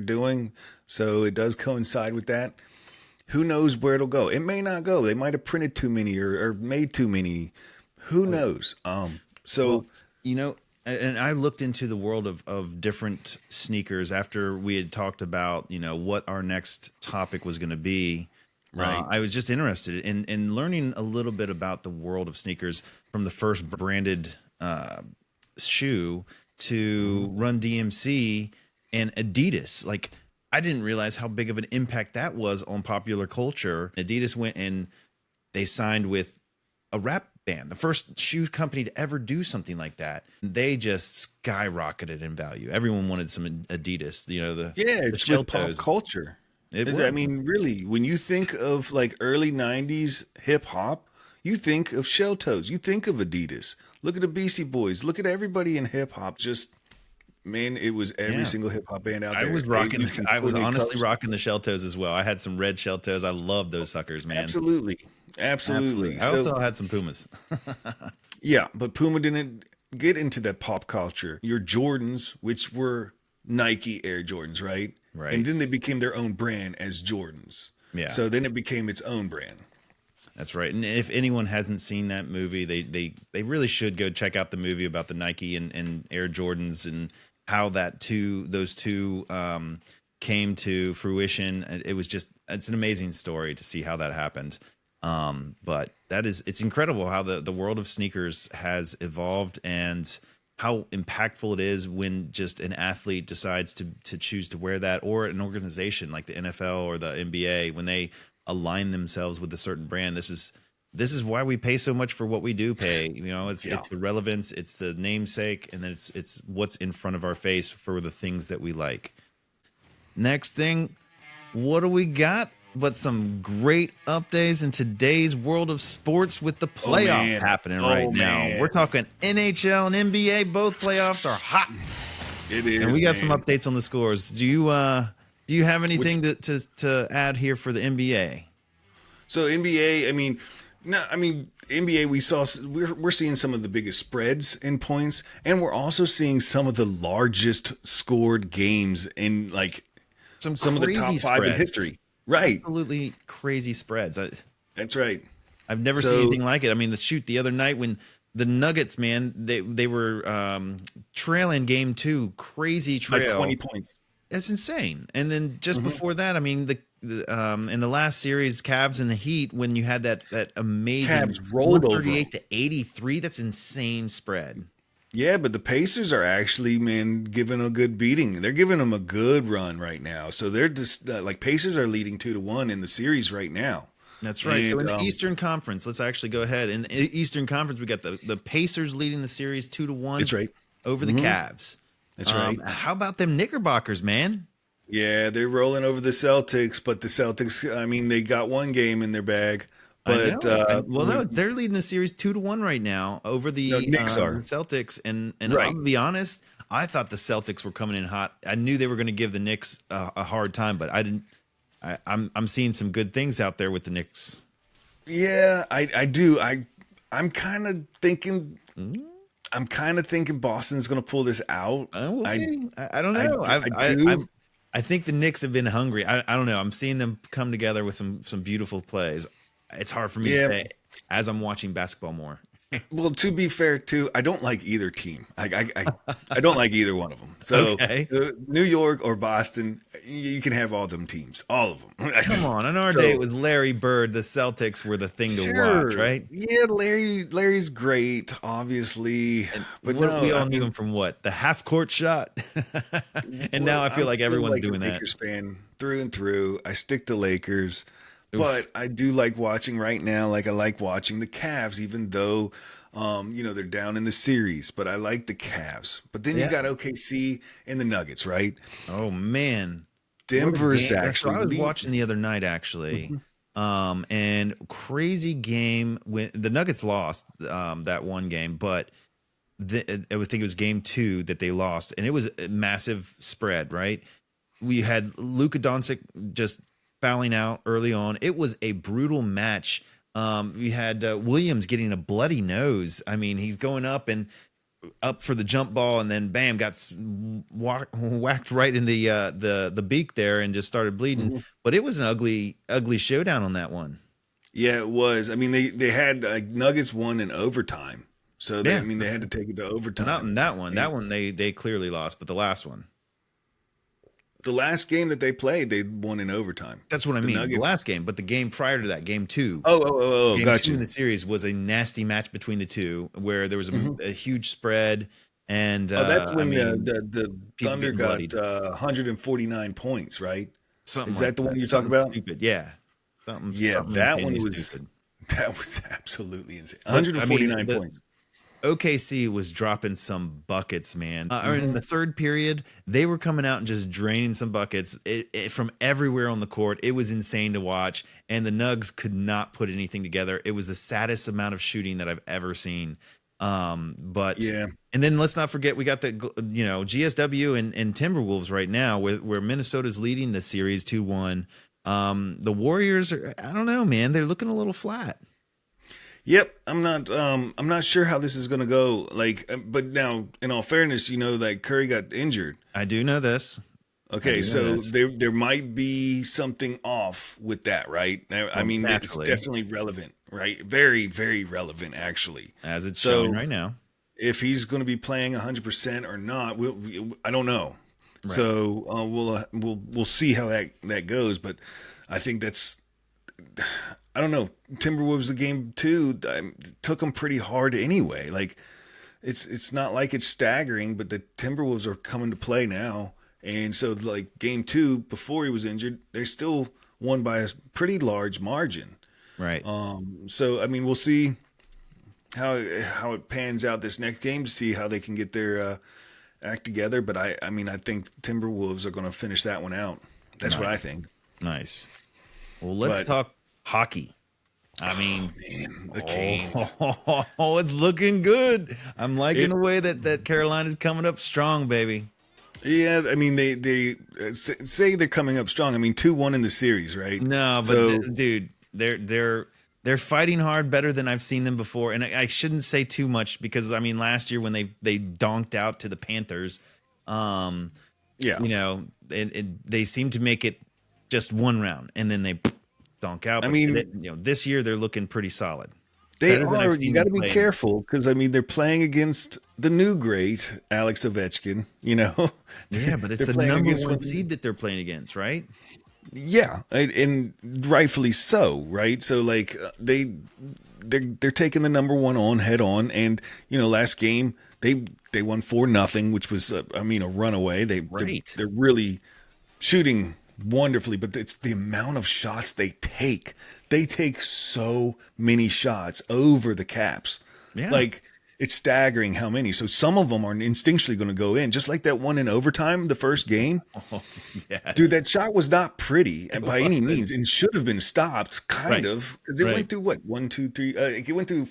doing. So it does coincide with that. Who knows where it'll go? It may not go. They might have printed too many or made too many. Who knows? And I looked into the world of different sneakers after we had talked about, what our next topic was going to be. Right. I was just interested in learning a little bit about the world of sneakers, from the first branded shoe to Run DMC and Adidas. Like, I didn't realize how big of an impact that was on popular culture. Adidas went and they signed with a rap band, the first shoe company to ever do something like that. They just skyrocketed in value. Everyone wanted some Adidas, it's shell with pop toes. culture. I mean, really, when you think of like early 90s hip hop, you think of shell toes. You think of Adidas. Look at the Beastie Boys. Look at everybody in hip hop. Just, man, it was every single hip hop band out there. I was honestly rocking the shell toes as well. I had some red shell toes. I love those suckers, man. Absolutely. I also had some Pumas. Yeah, but Puma didn't get into that pop culture. Your Jordans, which were Nike Air Jordans, right? Right. And then they became their own brand as Jordans. Yeah. So then it became its own brand. That's right. And if anyone hasn't seen that movie, they really should go check out the movie about the Nike and Air Jordans and how those two came to fruition. It's an amazing story to see how that happened. But it's incredible how the world of sneakers has evolved and how impactful it is when just an athlete decides to choose to wear that, or an organization like the NFL or the NBA, when they align themselves with a certain brand. This is why we pay so much for what we do pay. It's the relevance, it's the namesake, and then it's what's in front of our face for the things that we like. Next thing, what do we got? But some great updates in today's world of sports with the playoff happening right now. We're talking NHL and NBA. Both playoffs are hot. It is, and we got some updates on the scores. Do you have anything to add here for the NBA? So NBA, NBA, we're seeing some of the biggest spreads in points, and we're also seeing some of the largest scored games in some of the top 5 spreads in history. Right. Absolutely crazy spreads. That's right. I've never seen anything like it. I mean, the other night when the Nuggets, man, they were trailing game 2, crazy trail. Like 20 points. That's insane. And then just before that, I mean, in the last series, Cavs and the Heat, when you had that amazing Cavs rolled 138 to 83, that's insane spread. Yeah, but the Pacers are actually, giving a good beating. They're giving them a good run right now. So they're just Pacers are leading 2-1 in the series right now. That's right. And, so in the Eastern Conference, let's actually go ahead. In the Eastern Conference, we got the Pacers leading the series 2-1. That's right. Over the Cavs. That's right. How about them Knickerbockers, man? Yeah, they're rolling over the Celtics, but the Celtics, they got one game in their bag. But no, they're leading the series 2-1 right now over the Knicks are. Celtics. And right. I'll be honest, I thought the Celtics were coming in hot. I knew they were going to give the Knicks a hard time, but I didn't. I'm seeing some good things out there with the Knicks. Yeah, I do. I'm kind of thinking. I'm kind of thinking Boston's going to pull this out. We'll see. I don't know. I think the Knicks have been hungry. I don't know. I'm seeing them come together with some beautiful plays. It's hard for me to say as I'm watching basketball more. Well, to be fair, too, I don't like either team. I don't like either one of them. So New York or Boston, you can have all them teams, all of them. Come on, in our day, it was Larry Bird. The Celtics were the thing to watch, right? Yeah, Larry's great, obviously. But we all knew him from what? The half-court shot? And now I feel like everyone's doing that. Lakers fan through and through. I stick to Lakers. But I do like watching right now. I like watching the Cavs, even though, they're down in the series. But I like the Cavs. But then you got OKC and the Nuggets, right? Oh man, Denver's actually. I was watching the other night actually, and crazy game when the Nuggets lost that one game, but I think it was game 2 that they lost, and it was a massive spread. Right? We had Luka Doncic just fouling out early on. It was a brutal match. We had Williams getting a bloody nose. I mean, he's going up for the jump ball, and then bam, got whacked right in the beak there, and just started bleeding. But it was an ugly showdown on that one. Yeah, it was. I mean, they had Nuggets won in overtime, so they had to take it to overtime. Not in that one. That one they clearly lost, but the last one. The last game that they played, they won in overtime. That's what I mean. Nuggets. The last game, but the game prior to that, game 2. Game gotcha. 2 in the series was a nasty match between the two, where there was a huge spread, and that's when the Thunder got 149 points, right? Something is that the one you're talking about? Stupid, yeah. Something that one was stupid. That was absolutely insane. 149 points. OKC was dropping some buckets, man. In the third period, they were coming out and just draining some buckets from everywhere on the court. It was insane to watch, and the Nugs could not put anything together. It was the saddest amount of shooting that I've ever seen. And then let's not forget we got the GSW and Timberwolves right now, where Minnesota's leading the series 2-1. The Warriors are, I don't know, man. They're looking a little flat. Yep, I'm not sure how this is going to go. But now, in all fairness, Curry got injured. I do know this. Okay, so there might be something off with that, right? I mean, naturally. It's definitely relevant, right? Very, very relevant, actually. As it's showing right now. If he's going to be playing 100% or not, I don't know. Right. So we'll see how that goes. But I think that's. I don't know. Timberwolves, the game 2, took them pretty hard anyway. It's not like it's staggering, but the Timberwolves are coming to play now. And so, game 2, before he was injured, they still won by a pretty large margin. Right. So I mean, we'll see how it pans out this next game to see how they can get their act together. But I mean, I think Timberwolves are going to finish that one out. That's what I Nice. think. Nice. Well, let's But talk hockey. I mean, man, the Canes. oh, it's looking good. I'm liking It, the way that Carolina's coming up strong, baby. yeah, I mean they say they're coming up strong. I mean 2-1 in the series, right? No, but So dude, they're fighting hard, better than I've seen them before. And I shouldn't say too much because I mean last year when they donked out to the Panthers, um, yeah, you know, they seem to make it just one round and then they donk out. I But mean this year they're looking pretty solid, they better than I've are. You seen got them to be play. careful because I mean they're playing against the new great Alex Ovechkin. You know, Yeah, but it's they're the playing number against one seed that they're playing against, right? Yeah, and rightfully so, right? So like they're taking the number one on head on, and you know last game they won 4-0, which was I mean a runaway. Right. They're really shooting wonderfully, but it's the amount of shots they take. They take so many shots over the Caps. Yeah. Like it's staggering how many. So some of them are instinctually going to go in, just like that one in overtime, the first game. Oh, yes. Dude, that shot was not pretty by any wasn't. means and should have been stopped, kind Right. of, because it Right. went through what 1, 2, 3. It went through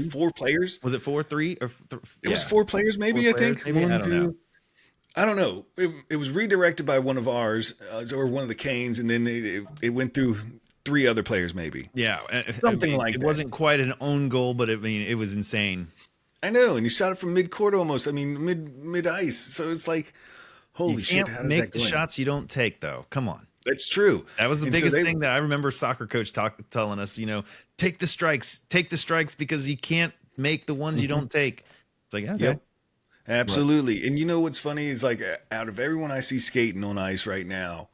four players. Was it 4-3 or It was 4 players, maybe. Four I players, think maybe? I don't know. I don't know. It was redirected by one of ours or one of the Canes, and then it went through 3 other players, maybe Yeah, something like it that. wasn't quite an own goal, but it was insane. I know, and he shot it from mid court almost. I mean, mid ice. So it's like, holy You shit! can't How does make that the go in? shots you don't take, though. Come on. That's true. That was the And so biggest they- thing that I remember soccer coach telling us, take the strikes because you can't make the ones you don't take. It's like, okay. Yep. Absolutely. And you know what's funny is like out of everyone I see skating on ice right now,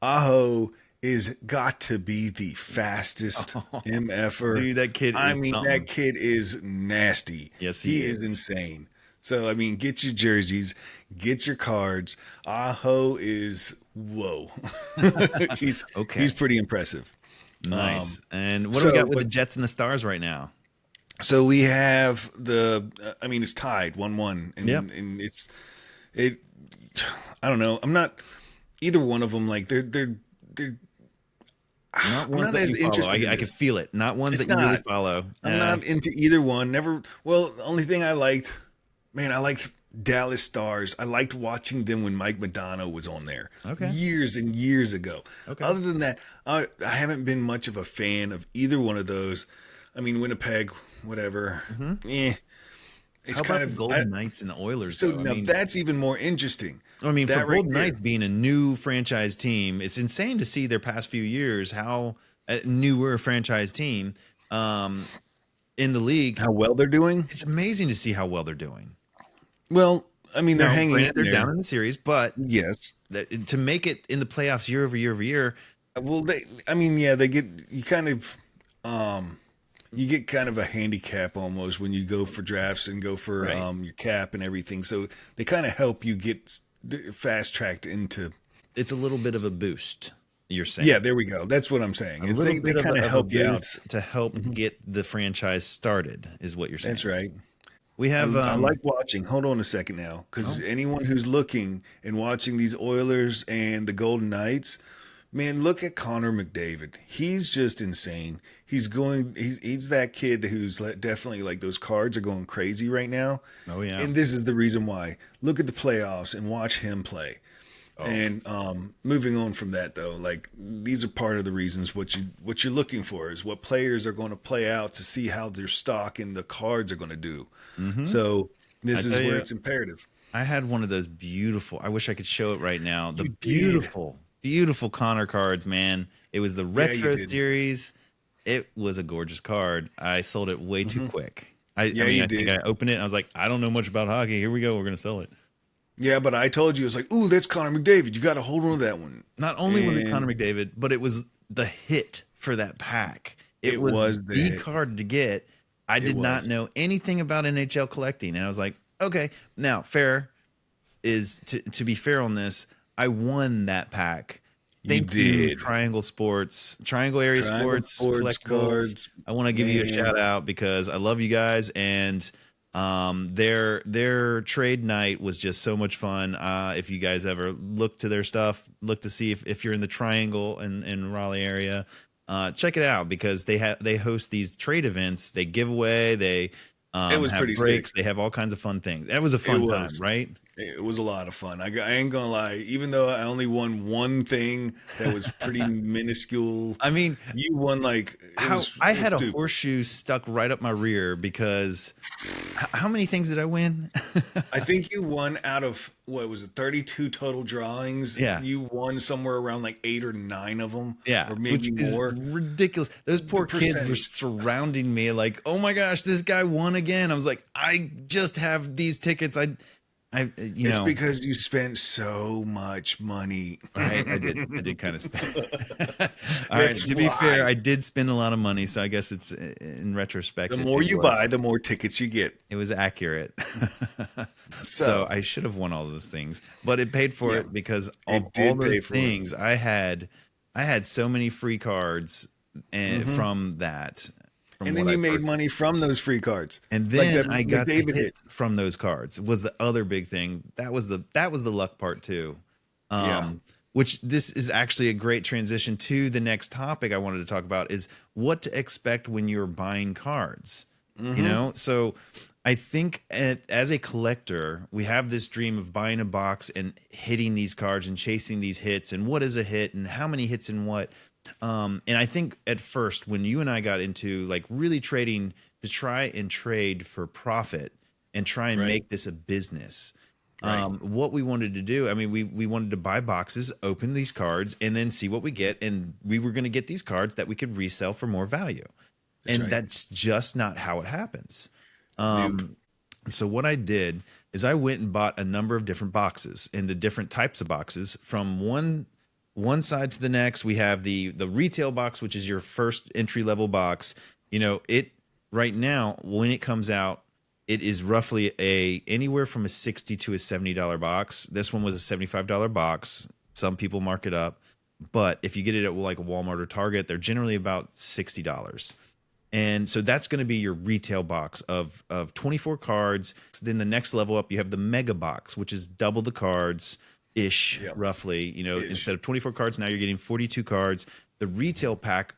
Aho is got to be the fastest MFer. Dude, that kid I is mean, something. that kid is nasty. Yes, he is is. insane. So I mean, get your jerseys, get your cards. Aho is whoa. he's Okay. he's pretty impressive. Nice. And what do we got with the Jets and the Stars right now? So we have I mean, it's tied 1-1, and, Yep. and I don't know. I'm not either one of them. Like they're Not I'm ones not that as you follow. interested in I can this. feel it. Not ones It's that you really not. follow. I'm not into either one. Never. Well, the only thing I liked, man, I liked Dallas Stars. I liked watching them when Mike Madonna was on there. Okay. Years and years ago. Okay. Other than that, I haven't been much of a fan of either one of those. I mean, Winnipeg, whatever. It's How kind about of the Golden Knights and the Oilers? So though? now that's even more interesting. I mean, for That right Golden there. Knights being a new franchise team, it's insane to see their past few years how a newer franchise team in the league. How well they're doing? It's amazing to see how well they're doing. Well, I mean, they're Now, hanging granted, in they're there. down in the series, but Yes. to make it in the playoffs year over year over year, Well, I mean, yeah, they get you kind of you get kind of a handicap almost when you go for drafts and go for Right. your cap and everything. So they kind of help you get fast tracked into. it's a little bit of a boost. You're saying, Yeah, there we go. That's what I'm saying. a It's little they bit of kind a of help you out. boost to help get the franchise started, is what you're saying. That's right. We have I like watching. Hold on a second now, because anyone who's looking and watching these Oilers and the Golden Knights, man, look at Connor McDavid. He's just insane. He's that kid who's definitely like those cards are going crazy right now. Oh, yeah. And this is the reason why. Look at the playoffs and watch him play. And moving on from that though, like these are part of the reasons what you're looking for is what players are going to play out to see how their stock and the cards are going to do. So this is tell where you, it's imperative. I had one of those beautiful. I wish I could show it right now. The beautiful Connor cards, man. It was the retro did. series. It was a gorgeous card. I sold it way too quick. I you think did. I opened it and I was like, I don't know much about hockey. Here we go. We're gonna sell it. Yeah, but I told you it's like, ooh, that's Connor McDavid. You got to hold on to that one. Not only was it And- Connor McDavid, but it was the hit for that pack. It was was the the hit. card to get. I did not was. know anything about NHL collecting, and I was like, okay. Now, fair is to be fair on this. I won that pack You Thank you, did. Triangle Area Triangle Sports Sports Collectibles. cards, I want to give you a man. shout out because I love you guys, and their trade night was just so much fun. If you guys ever look to their stuff, look to see if you're in the Triangle in Raleigh area, check it out because they host these trade events. They give away, they It was have pretty sick. breaks, they have all kinds of fun things. That was a It fun time, was. right? It was a lot of fun. I ain't gonna lie. Even though I only won one thing that was pretty minuscule, I mean, you won like how I it was had a stupid. horseshoe stuck right up my rear because how many things did I win? I think you won out of what was it, 32 total drawings. Yeah. You won somewhere around like 8 or 9 of them, Yeah, or which maybe is more. ridiculous. Those The poor kids were percentage. surrounding me like, "Oh my gosh, this guy won again." I was like, "I just have these tickets. I, It's because you spent so much money. right? I did kind of spend. All right. That's To be fair, why. I did spend a lot of money, so I guess it's in The retrospect, more you buy, the more tickets you get. it was accurate. So So, I should have won all those things, but it paid for yeah, it because of it all did those pay for it. things I had so many free cards and Hmm. from And what then I you made purchased. money from those free cards, And like then that I got the McDavid hit. hits from those cards was the other big thing. That was the luck part too. Yeah, Um, which this is actually a great transition to the next topic I wanted to talk about is what to expect when you're buying cards. You hmm, know, so I think as a collector, we have this dream of buying a box and hitting these cards and chasing these hits and what is a hit and how many hits and what. And I think at first, when you and I got into like really trading to try and trade for profit and try and right, make this a business, right. what we wanted to do, I mean, we wanted to buy boxes, open these cards, and then see what we get. And we were going to get these cards that we could resell for more value. That's And right. that's just not how it happens. Nope. So what I did is I went and bought a number of different boxes and the different types of boxes from one side to the next. We have the retail box, which is your first entry level box. You know, it right now when it comes out, it is roughly a anywhere from a 60 to a $70 box. This one was a $75 box. Some people mark it up, but if you get it at like a Walmart or Target, they're generally about $60. And so that's going to be your retail box of 24 cards. Then the next level up, you have the mega box, which is double the cards ish, Yep. roughly. You know, Ish. instead of 24 cards, now you're getting 42 cards. The retail pack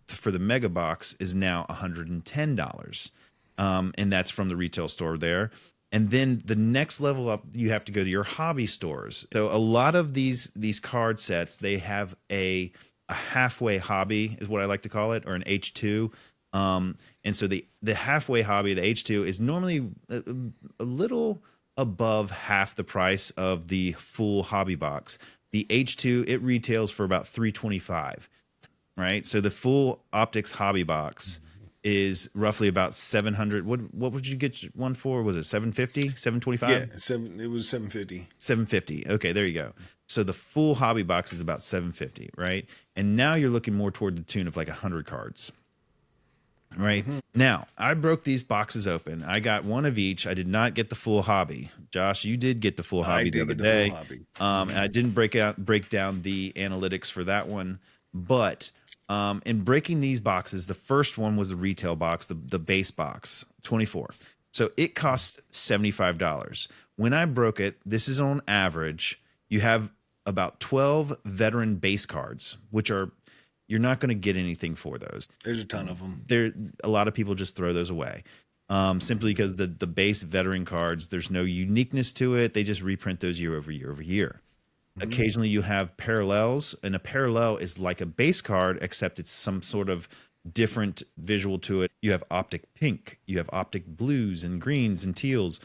for the mega box is now $110. And that's from the retail store there. And then the next level up, you have to go to your hobby stores. So a lot of these card sets, they have a halfway hobby is what I like to call it, or an H2. And so the halfway hobby, the H2, is normally a little above half the price of the full hobby box. The H2 it retails for about 325, right? So the full optics hobby box is roughly about 700. What would you get one for? Was it 750, Yeah, 725? seven. It was 750. 750. Okay, there you go. So the full hobby box is about 750, right? And now you're looking more toward the tune of like 100 cards. Right Hmm. now, I broke these boxes open. I got one of each. I did not get the full hobby. Josh, you did get the full I hobby the did other get the full day, hobby. and I didn't break down the analytics for that one. But in breaking these boxes, the first one was the retail box, the base box, 24. So it cost $75. When I broke it, this is on average. You have about 12 veteran base cards, which are you're not going to get anything for those. There's a ton of them. There, a lot of people just throw those away, simply because the base veteran cards, there's no uniqueness to it. They just reprint those year over year over year. Hmm. Occasionally, you have parallels, and a parallel is like a base card, except it's some sort of different visual to it. You have optic pink, you have optic blues and greens and teals,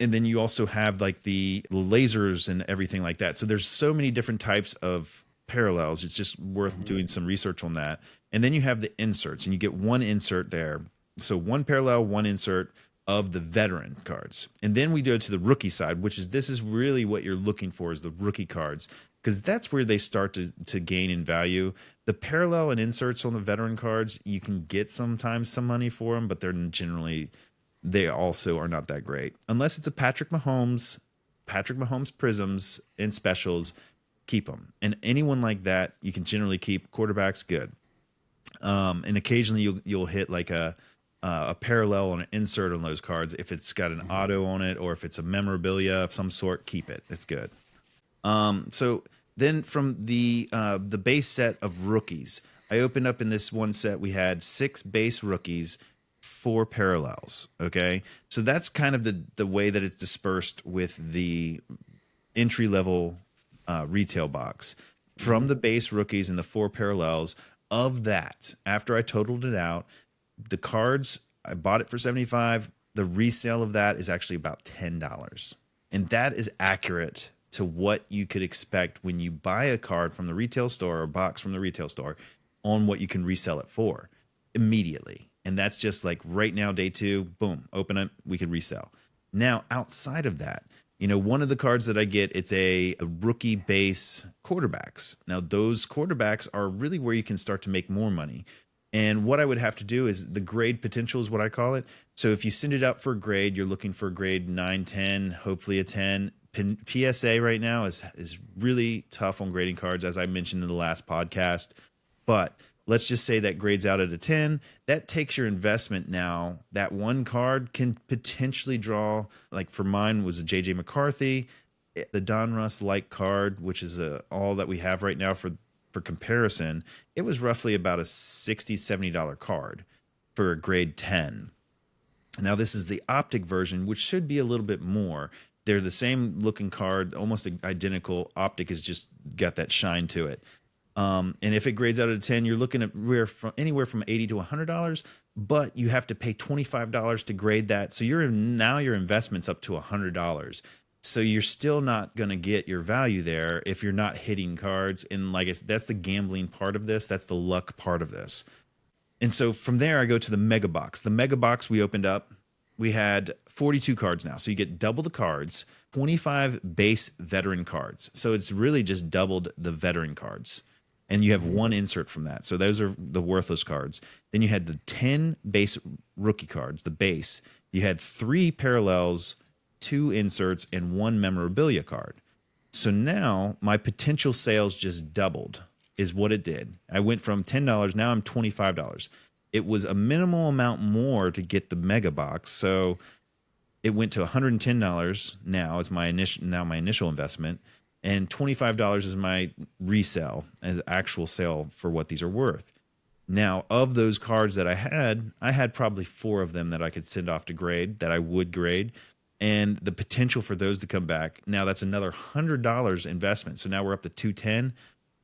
and then you also have like the lasers and everything like that. So there's so many different types of parallels. It's just worth Hmm. doing some research on that. And then you have the inserts, and you get one insert there. So one parallel, one insert of the veteran cards. And then we go to the rookie side, which is this is really what you're looking for is the rookie cards, because that's where they start to gain in value. The parallel and inserts on the veteran cards, you can get sometimes some money for them, but they're generally they also are not that great unless it's a Patrick Mahomes prisms and specials. keep them. And anyone like that, you can generally keep. Quarterbacks, good. And occasionally you'll hit like a parallel on an insert on those cards. If it's got an auto on it, or if it's a memorabilia of some sort, keep it. It's good. So then from the base set of rookies, I opened up in this one set. We had 6 base rookies, 4 parallels. Okay, so that's kind of the way that it's dispersed with the entry level retail box. From the base rookies and the 4 parallels of that, after I totaled it out, the cards, I bought it for $75. The resale of that is actually about $10. And that is accurate to what you could expect when you buy a card from the retail store or a box from the retail store on what you can resell it for immediately. And that's just like right now, day 2, boom, open it, we can resell. Now, outside of that, one of the cards that I get, it's a rookie base quarterbacks. Now, those quarterbacks are really where you can start to make more money. And what I would have to do is the grade potential is what I call it. So if you send it up for a grade, you're looking for a grade 9, 10, hopefully a 10. PSA right now is really tough on grading cards, as I mentioned in the last podcast. But let's just say that grades out at a 10. That takes your investment now. That one card can potentially draw, like for mine was a JJ McCarthy, the Don Russ like card, which is all that we have right now for comparison. It was roughly about a $60, $70 card for a grade 10. Now this is the optic version, which should be a little bit more. They're the same looking card, almost identical. Optic has just got that shine to it. And if it grades out at a 10, you're looking at anywhere from $80 to $100, but you have to pay $25 to grade that. So your investment's up to $100. So you're still not going to get your value there if you're not hitting cards. And that's the gambling part of this. That's the luck part of this. And so from there, I go to the mega box. The mega box we opened up, we had 42 cards now. So you get double the cards, 25 base veteran cards. So it's really just doubled the veteran cards. And you have one insert from that. So those are the worthless cards. Then you had the 10 base rookie cards, the base. You had 3 parallels, 2 inserts, and 1 memorabilia card. So now my potential sales just doubled, is what it did. I went from $10, now I'm $25. It was a minimal amount more to get the mega box. So it went to $110 now as my initial investment. And $25 is my resale as actual sale for what these are worth. Now, of those cards that I had probably 4 of them that I could send off to grade, that I would grade. And the potential for those to come back, now that's another $100 investment. So now we're up to $210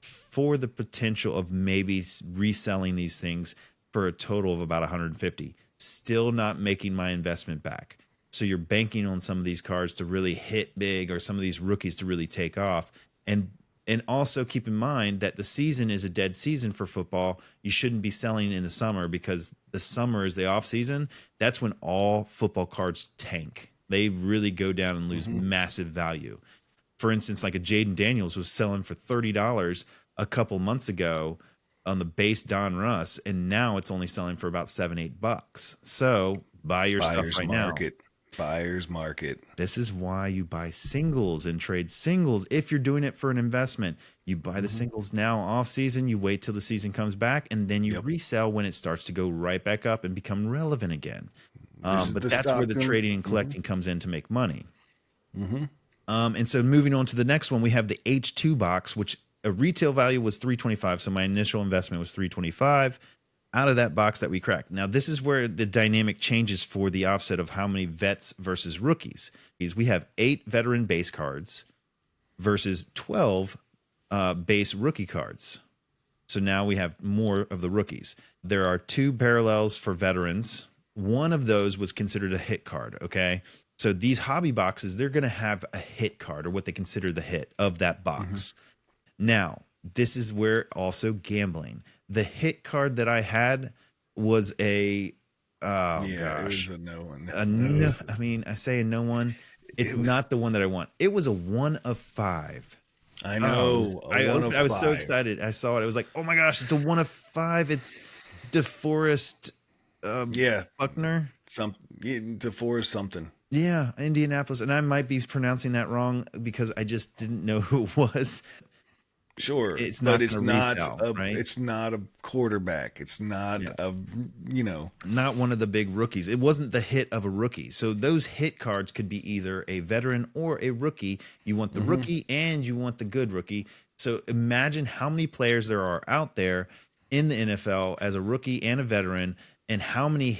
for the potential of maybe reselling these things for a total of about $150. Still not making my investment back. So you're banking on some of these cards to really hit big, or some of these rookies to really take off. And also keep in mind that the season is a dead season for football. You shouldn't be selling in the summer, because the summer is the off season. That's when all football cards tank. They really go down and lose massive value. For instance, like a Jaden Daniels was selling for $30 a couple months ago on the base Don Russ, and now it's only selling for about $7-8. So buy your stuff right now. Buyer's market. This is why you buy singles and trade singles. If you're doing it for an investment, you buy the singles now off season, you wait till the season comes back, and then you resell when it starts to go right back up and become relevant again. But that's where the trading and collecting comes in to make money. And so moving on to the next one, we have the H2 box, which a retail value was $325. So my initial investment was $325 out of that box that we cracked. Now, this is where the dynamic changes for the offset of how many vets versus rookies. We have 8 veteran base cards versus 12 base rookie cards. So now we have more of the rookies. There are 2 parallels for veterans. One of those was considered a hit card, okay? So these hobby boxes, they're going to have a hit card, or what they consider the hit of that box. Now, this is where also gambling. The hit card that I had was it was a no one. I mean, I say a no one. It's not the one that I want. It was a 1 of 5. I know. I was so excited. I saw it. I was like, oh my gosh, it's a 1 of 5. It's DeForest Buckner. DeForest something. Yeah, Indianapolis. And I might be pronouncing that wrong because I just didn't know who it was. Sure, it's but not going to resell, right? it's not a quarterback. It's not Yeah. a, you know. Not one of the big rookies. It wasn't the hit of a rookie. So those hit cards could be either a veteran or a rookie. You want the rookie and you want the good rookie. So imagine how many players there are out there in the NFL as a rookie and a veteran, and how many,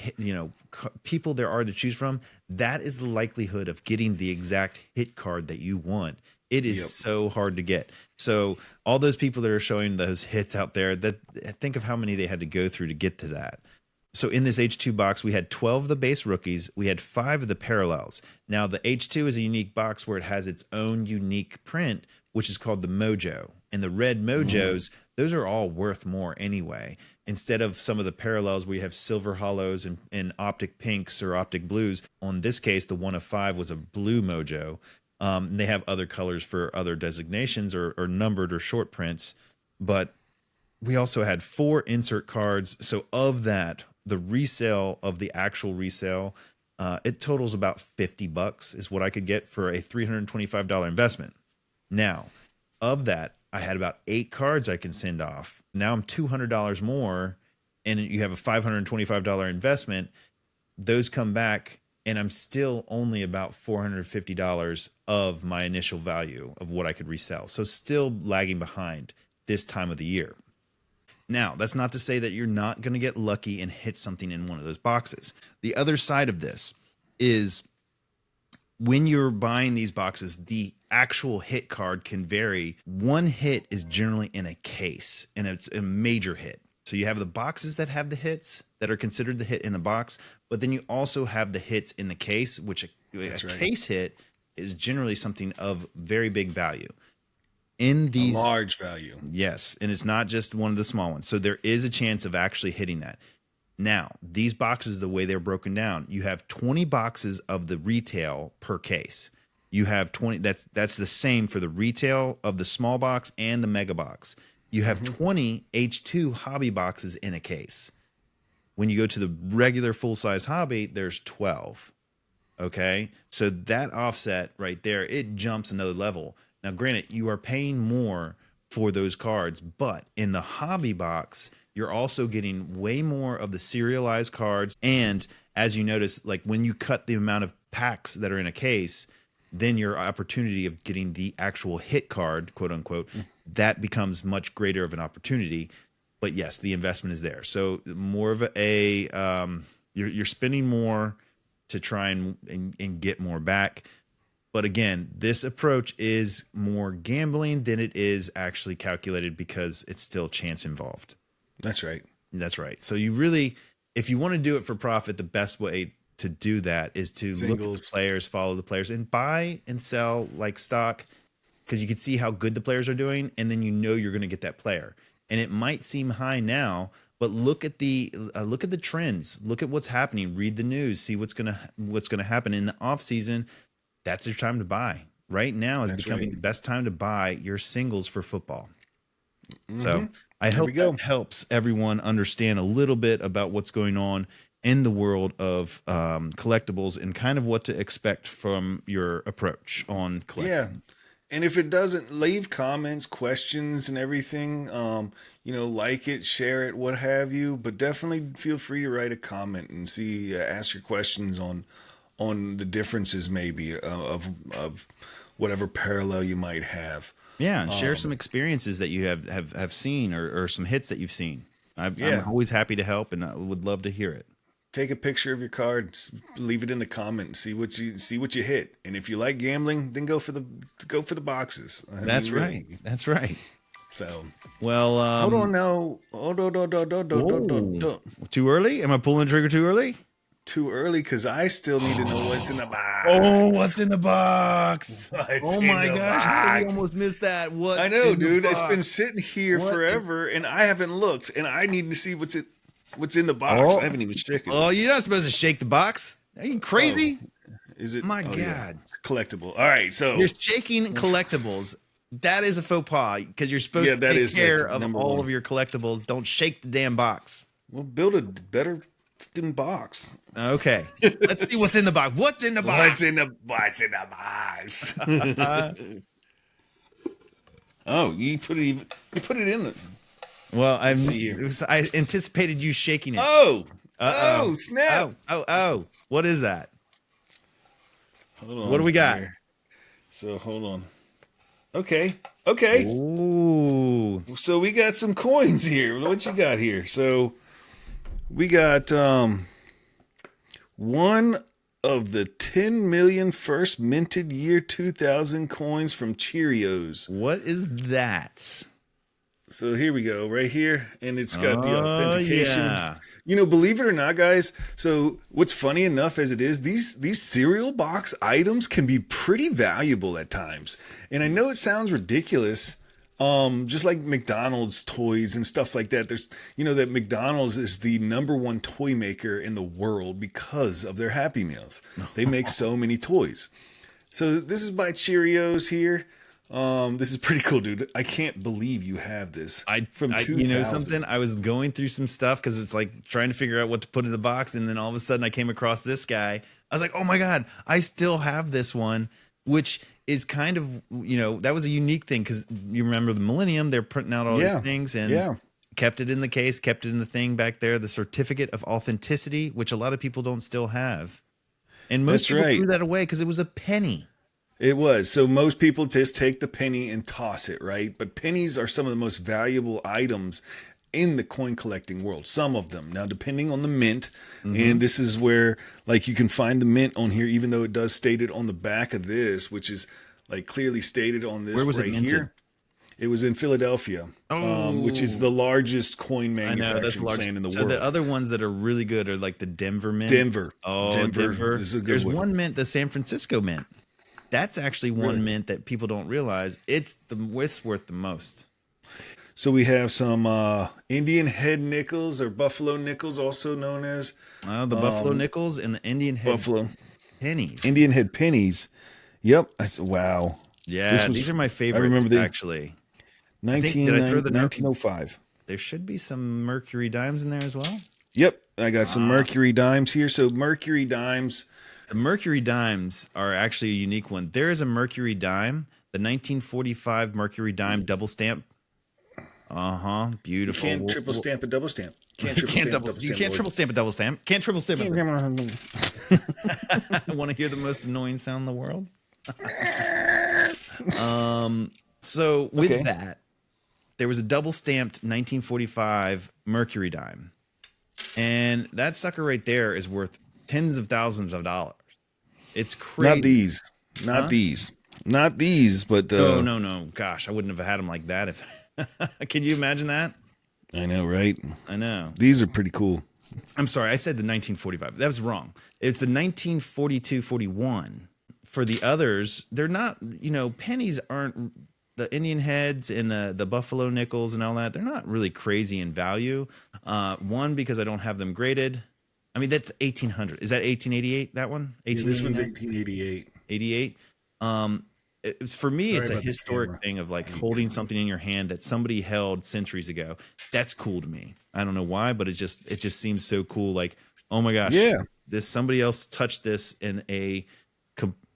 people there are to choose from. That is the likelihood of getting the exact hit card that you want. It is Yep. so hard to get. So all those people that are showing those hits out there, that think of how many they had to go through to get to that. So in this H2 box, we had 12 of the base rookies. We had 5 of the parallels. Now the H2 is a unique box where it has its own unique print, which is called the Mojo. And the red Mojos, those are all worth more anyway. Instead of some of the parallels where you have silver hollows and optic pinks or optic blues, on this case, the 1 of 5 was a blue Mojo. They have other colors for other designations or numbered or short prints. But we also had 4 insert cards. So of that, the resale of the actual resale, it totals about $50 is what I could get for a $325 investment. Now, of that, I had about 8 cards I can send off. Now I'm $200 more, and you have a $525 investment. Those come back, and I'm still only about $450 of my initial value of what I could resell. So still lagging behind this time of the year. Now, that's not to say that you're not going to get lucky and hit something in one of those boxes. The other side of this is when you're buying these boxes, the actual hit card can vary. One hit is generally in a case, and it's a major hit. So you have the boxes that have the hits that are considered the hit in the box, but then you also have the hits in the case, which a case hit is generally something of very big value. In these, A large value. yes, and it's not just one of the small ones. So there is a chance of actually hitting that. Now, these boxes, the way they're broken down, you have 20 boxes of the retail per case. You have 20, that's the same for the retail of the small box and the mega box. You have 20 H2 hobby boxes in a case. When you go to the regular full-size hobby, there's 12. Okay? So that offset right there, it jumps another level. Now, granted, you are paying more for those cards, but in the hobby box, you're also getting way more of the serialized cards. And as you notice, like when you cut the amount of packs that are in a case, then your opportunity of getting the actual hit card, quote unquote, that becomes much greater of an opportunity. But yes, the investment is there. So more of you're spending more to try and get more back. But again, this approach is more gambling than it is actually calculated because it's still chance involved. That's right. That's right. So you really, if you want to do it for profit, the best way to do that is to look at the players, follow the players, and buy and sell like stock, because you can see how good the players are doing, and then you're going to get that player. And it might seem high now, but look at the trends. Look at what's happening. Read the news. See what's gonna happen in the off season. That's your time to buy. Right now is becoming the best time to buy your singles for football. So I hope that helps everyone understand a little bit about what's going on in the world of collectibles and kind of what to expect from your approach on collecting. Yeah. And if it doesn't, leave comments, questions, and everything. Like it, share it, what have you. But definitely feel free to write a comment and ask your questions on the differences maybe of whatever parallel you might have. Yeah, and share some experiences that you have seen or some hits that you've seen. I'm always happy to help, and I would love to hear it. Take a picture of your card, leave it in the comment, and see what you hit. And if you like gambling, then go for the boxes. That's right. That's right. So, well, hold on now. Too early? Am I pulling the trigger too early? Too early, because I still need to know what's in the box. Oh, what's in the box? Oh my gosh, we almost missed that. I know, dude. It's been sitting here forever, and I haven't looked, and I need to see what's in the box. I haven't even shaken. Oh, you're not supposed to shake the box. Are you crazy? Is it? My God. Yeah. It's collectible. All right, so you're shaking collectibles. That is a faux pas, because you're supposed to take care of all of your collectibles. Don't shake the damn box. Well, build a better box. Okay, let's see what's in the box. What's in the box? What's in the box? Oh, you put it in. Well, Let's see here. I anticipated you shaking it. Oh, Uh-oh. snap! Oh. What is that? Hold on. What do we got? Here. So hold on. Okay. Okay. Ooh. So we got some coins here. What you got here? So we got one of the 10 million first minted year 2000 coins from Cheerios. What is that? So here we go, right here, and it's got the Oh, authentication. yeah. You know, believe it or not, guys. So what's funny enough as it is, these cereal box items can be pretty valuable at times. And I know it sounds ridiculous, just like McDonald's toys and stuff like that. There's, you know, that McDonald's is the #1 toy maker in the world because of their Happy Meals. They make so many toys. So this is by Cheerios here. This is pretty cool, dude. I can't believe you have this. From 2000. You know something? I was going through some stuff because it's like trying to figure out what to put in the box, and then all of a sudden I came across this guy. I was like, oh my god, I still have this one, which is kind of, you know, that was a unique thing because you remember the Millennium, they're printing out all these things and kept it in the case, kept it in the thing back there, the certificate of authenticity, which a lot of people don't still have, and most people threw that away because it was a penny. It was. So most people just take the penny and toss it, right? But pennies are some of the most valuable items in the coin collecting world. Some of them. Now, depending on the mint, and this is where, like, you can find the mint on here, even though it does state it on the back of this, which is, like, clearly stated on this right here. It was in Philadelphia, which is the largest coin manufacturing plant in the world. So the other ones that are really good are, like, the Denver mint. Denver. Oh, Denver. Is a good There's one. one mint, the San Francisco mint. That's actually one mint that people don't realize. It's worth the most. So we have some Indian head nickels or buffalo nickels, also known as the buffalo nickels and the Indian head pennies. Indian head pennies. Yep. I said, wow. Yeah, these are my favorites. I remember actually. 1905. There should be some Mercury dimes in there as well. Yep, I got some Mercury dimes here. So Mercury dimes. The Mercury dimes are actually a unique one. There is a Mercury dime, the 1945 Mercury dime double stamp. Beautiful. You can't triple stamp a double stamp. You can't triple stamp a double stamp. Can't triple stamp it. Want to hear the most annoying sound in the world? So with that, there was a double stamped 1945 Mercury dime. And that sucker right there is worth tens of thousands of dollars. It's crazy. Not these, but no. Gosh, I wouldn't have had them like that. If can you imagine that? I know, right? I know. These are pretty cool. I'm sorry, I said the 1945. That was wrong. It's the 1942-41. For the others, they're not. You know, pennies aren't. The Indian heads and the buffalo nickels and all that. They're not really crazy in value. One, because I don't have them graded. I mean, that's 1800. Is that 1888? That one? This one's 1888. 88. For me, it's a historic thing of like holding something in your hand that somebody held centuries ago. That's cool to me. I don't know why, but it just seems so cool. Like, oh my gosh, this somebody else touched this in a.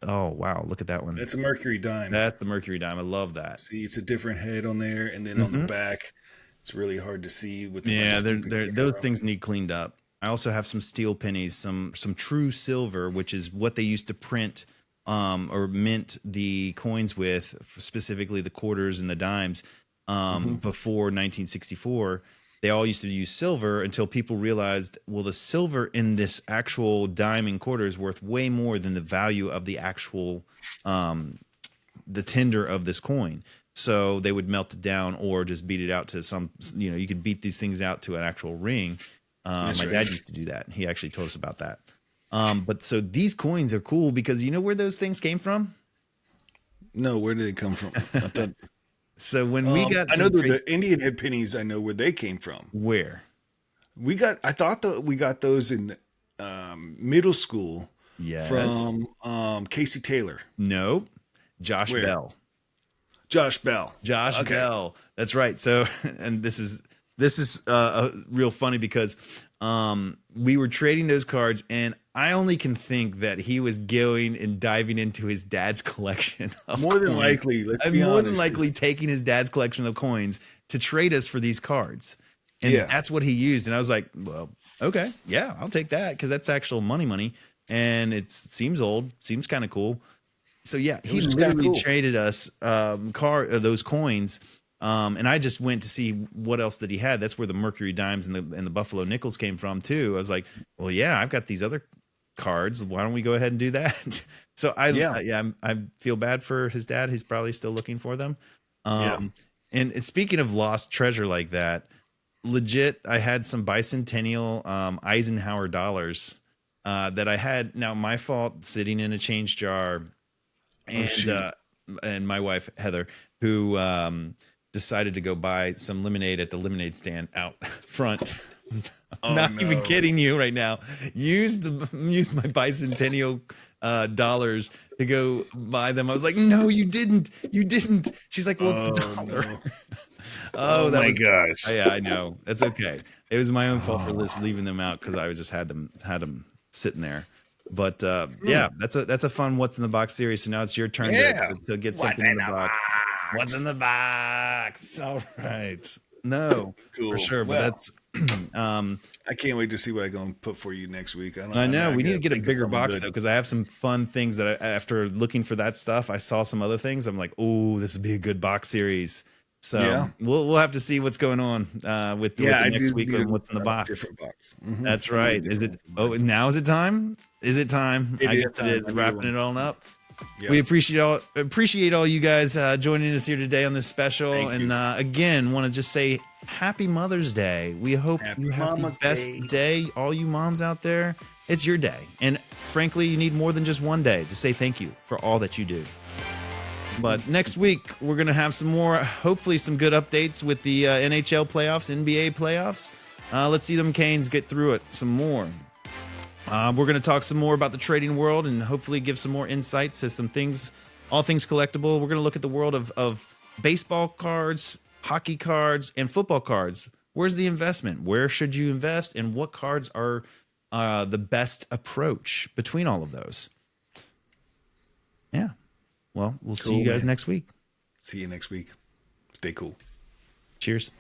Oh wow, look at that one. That's a Mercury dime. That's the Mercury dime. I love that. See, it's a different head on there, and then on the back, it's really hard to see. With those things need cleaned up. I also have some steel pennies, some true silver, which is what they used to print or mint the coins with, specifically the quarters and the dimes before 1964. They all used to use silver until people realized, well, the silver in this actual dime and quarter is worth way more than the value of the actual the tender of this coin. So they would melt it down or just beat it out to some, you know, you could beat these things out to an actual ring. My dad used to do that. He actually told us about that. But so these coins are cool because you know where those things came from? No, where did they come from? So when we got, I know the Indian head pennies. I know where they came from. Where I thought that we got those in middle school. Yes. From Casey Taylor. Nope. Josh Bell. Josh Bell. Bell. That's right. So, and this is real funny because we were trading those cards, and I only can think that he was going and diving into his dad's collection of More than coins. likely, let's I'm be more than honest, likely taking his dad's collection of coins to trade us for these cards. And Yeah. that's what he used. And I was like, well, okay, yeah, I'll take that because that's actual money. And it seems old, seems kind of cool. So yeah, It he was just kinda literally cool. traded us those coins. And I just went to see what else that he had. That's where the Mercury dimes and the Buffalo nickels came from too. I was like, well, yeah, I've got these other cards. Why don't we go ahead and do that? So Yeah. I feel bad for his dad. He's probably still looking for them. Yeah. And speaking of lost treasure like that, legit, I had some bicentennial Eisenhower dollars that I had. Now my fault, sitting in a change jar, shoot. and my wife Heather, who decided to go buy some lemonade at the lemonade stand out front. I'm Oh, not even no. kidding you right now. Use my bicentennial dollars to go buy them. I was like, no, you didn't. You didn't. She's like, well, it's a Oh, dollar. no. Oh, Oh that my was. gosh. Yeah, I know. That's okay. It was my own fault for Oh. just leaving them out because I was just had them sitting there. But yeah, Hmm. that's a fun What's in the Box series. So now it's your turn Yeah. to get What's something in in the the box. What's in box? the box? All right. No, for Cool. sure. But Well, that's I can't wait to see what I'm going to put for you next week. I know I we need gotta to get a think of bigger something box good. though, because I have some fun things that after looking for that stuff, I saw some other things. I'm like, oh, this would be a good box series. So Yeah. we'll have to see what's going on with Yeah, the I next do week need on what's in the a box. different box. That's I need a right. Is different it? one for Oh, mine. now is it time? Is it time? It I is guess it time. is. I need Wrapping one. it all up. Yeah. We appreciate all you guys joining us here today on this special, Thank and you. again, want to just say Happy Mother's Day. We hope Happy you have the Mama's best Day. day. All you moms out there, it's your day, and frankly, you need more than just one day to say thank you for all that you do. But next week, we're going to have some more, hopefully some good updates with the NHL playoffs, NBA playoffs. Let's see them Canes get through it some more. We're going to talk some more about the trading world and hopefully give some more insights to some things, all things collectible. We're going to look at the world of baseball cards, hockey cards, and football cards. Where's the investment? Where should you invest? And what cards are the best approach between all of those? Yeah. Well, we'll see Cool, you guys man. next week. See you next week. Stay cool. Cheers.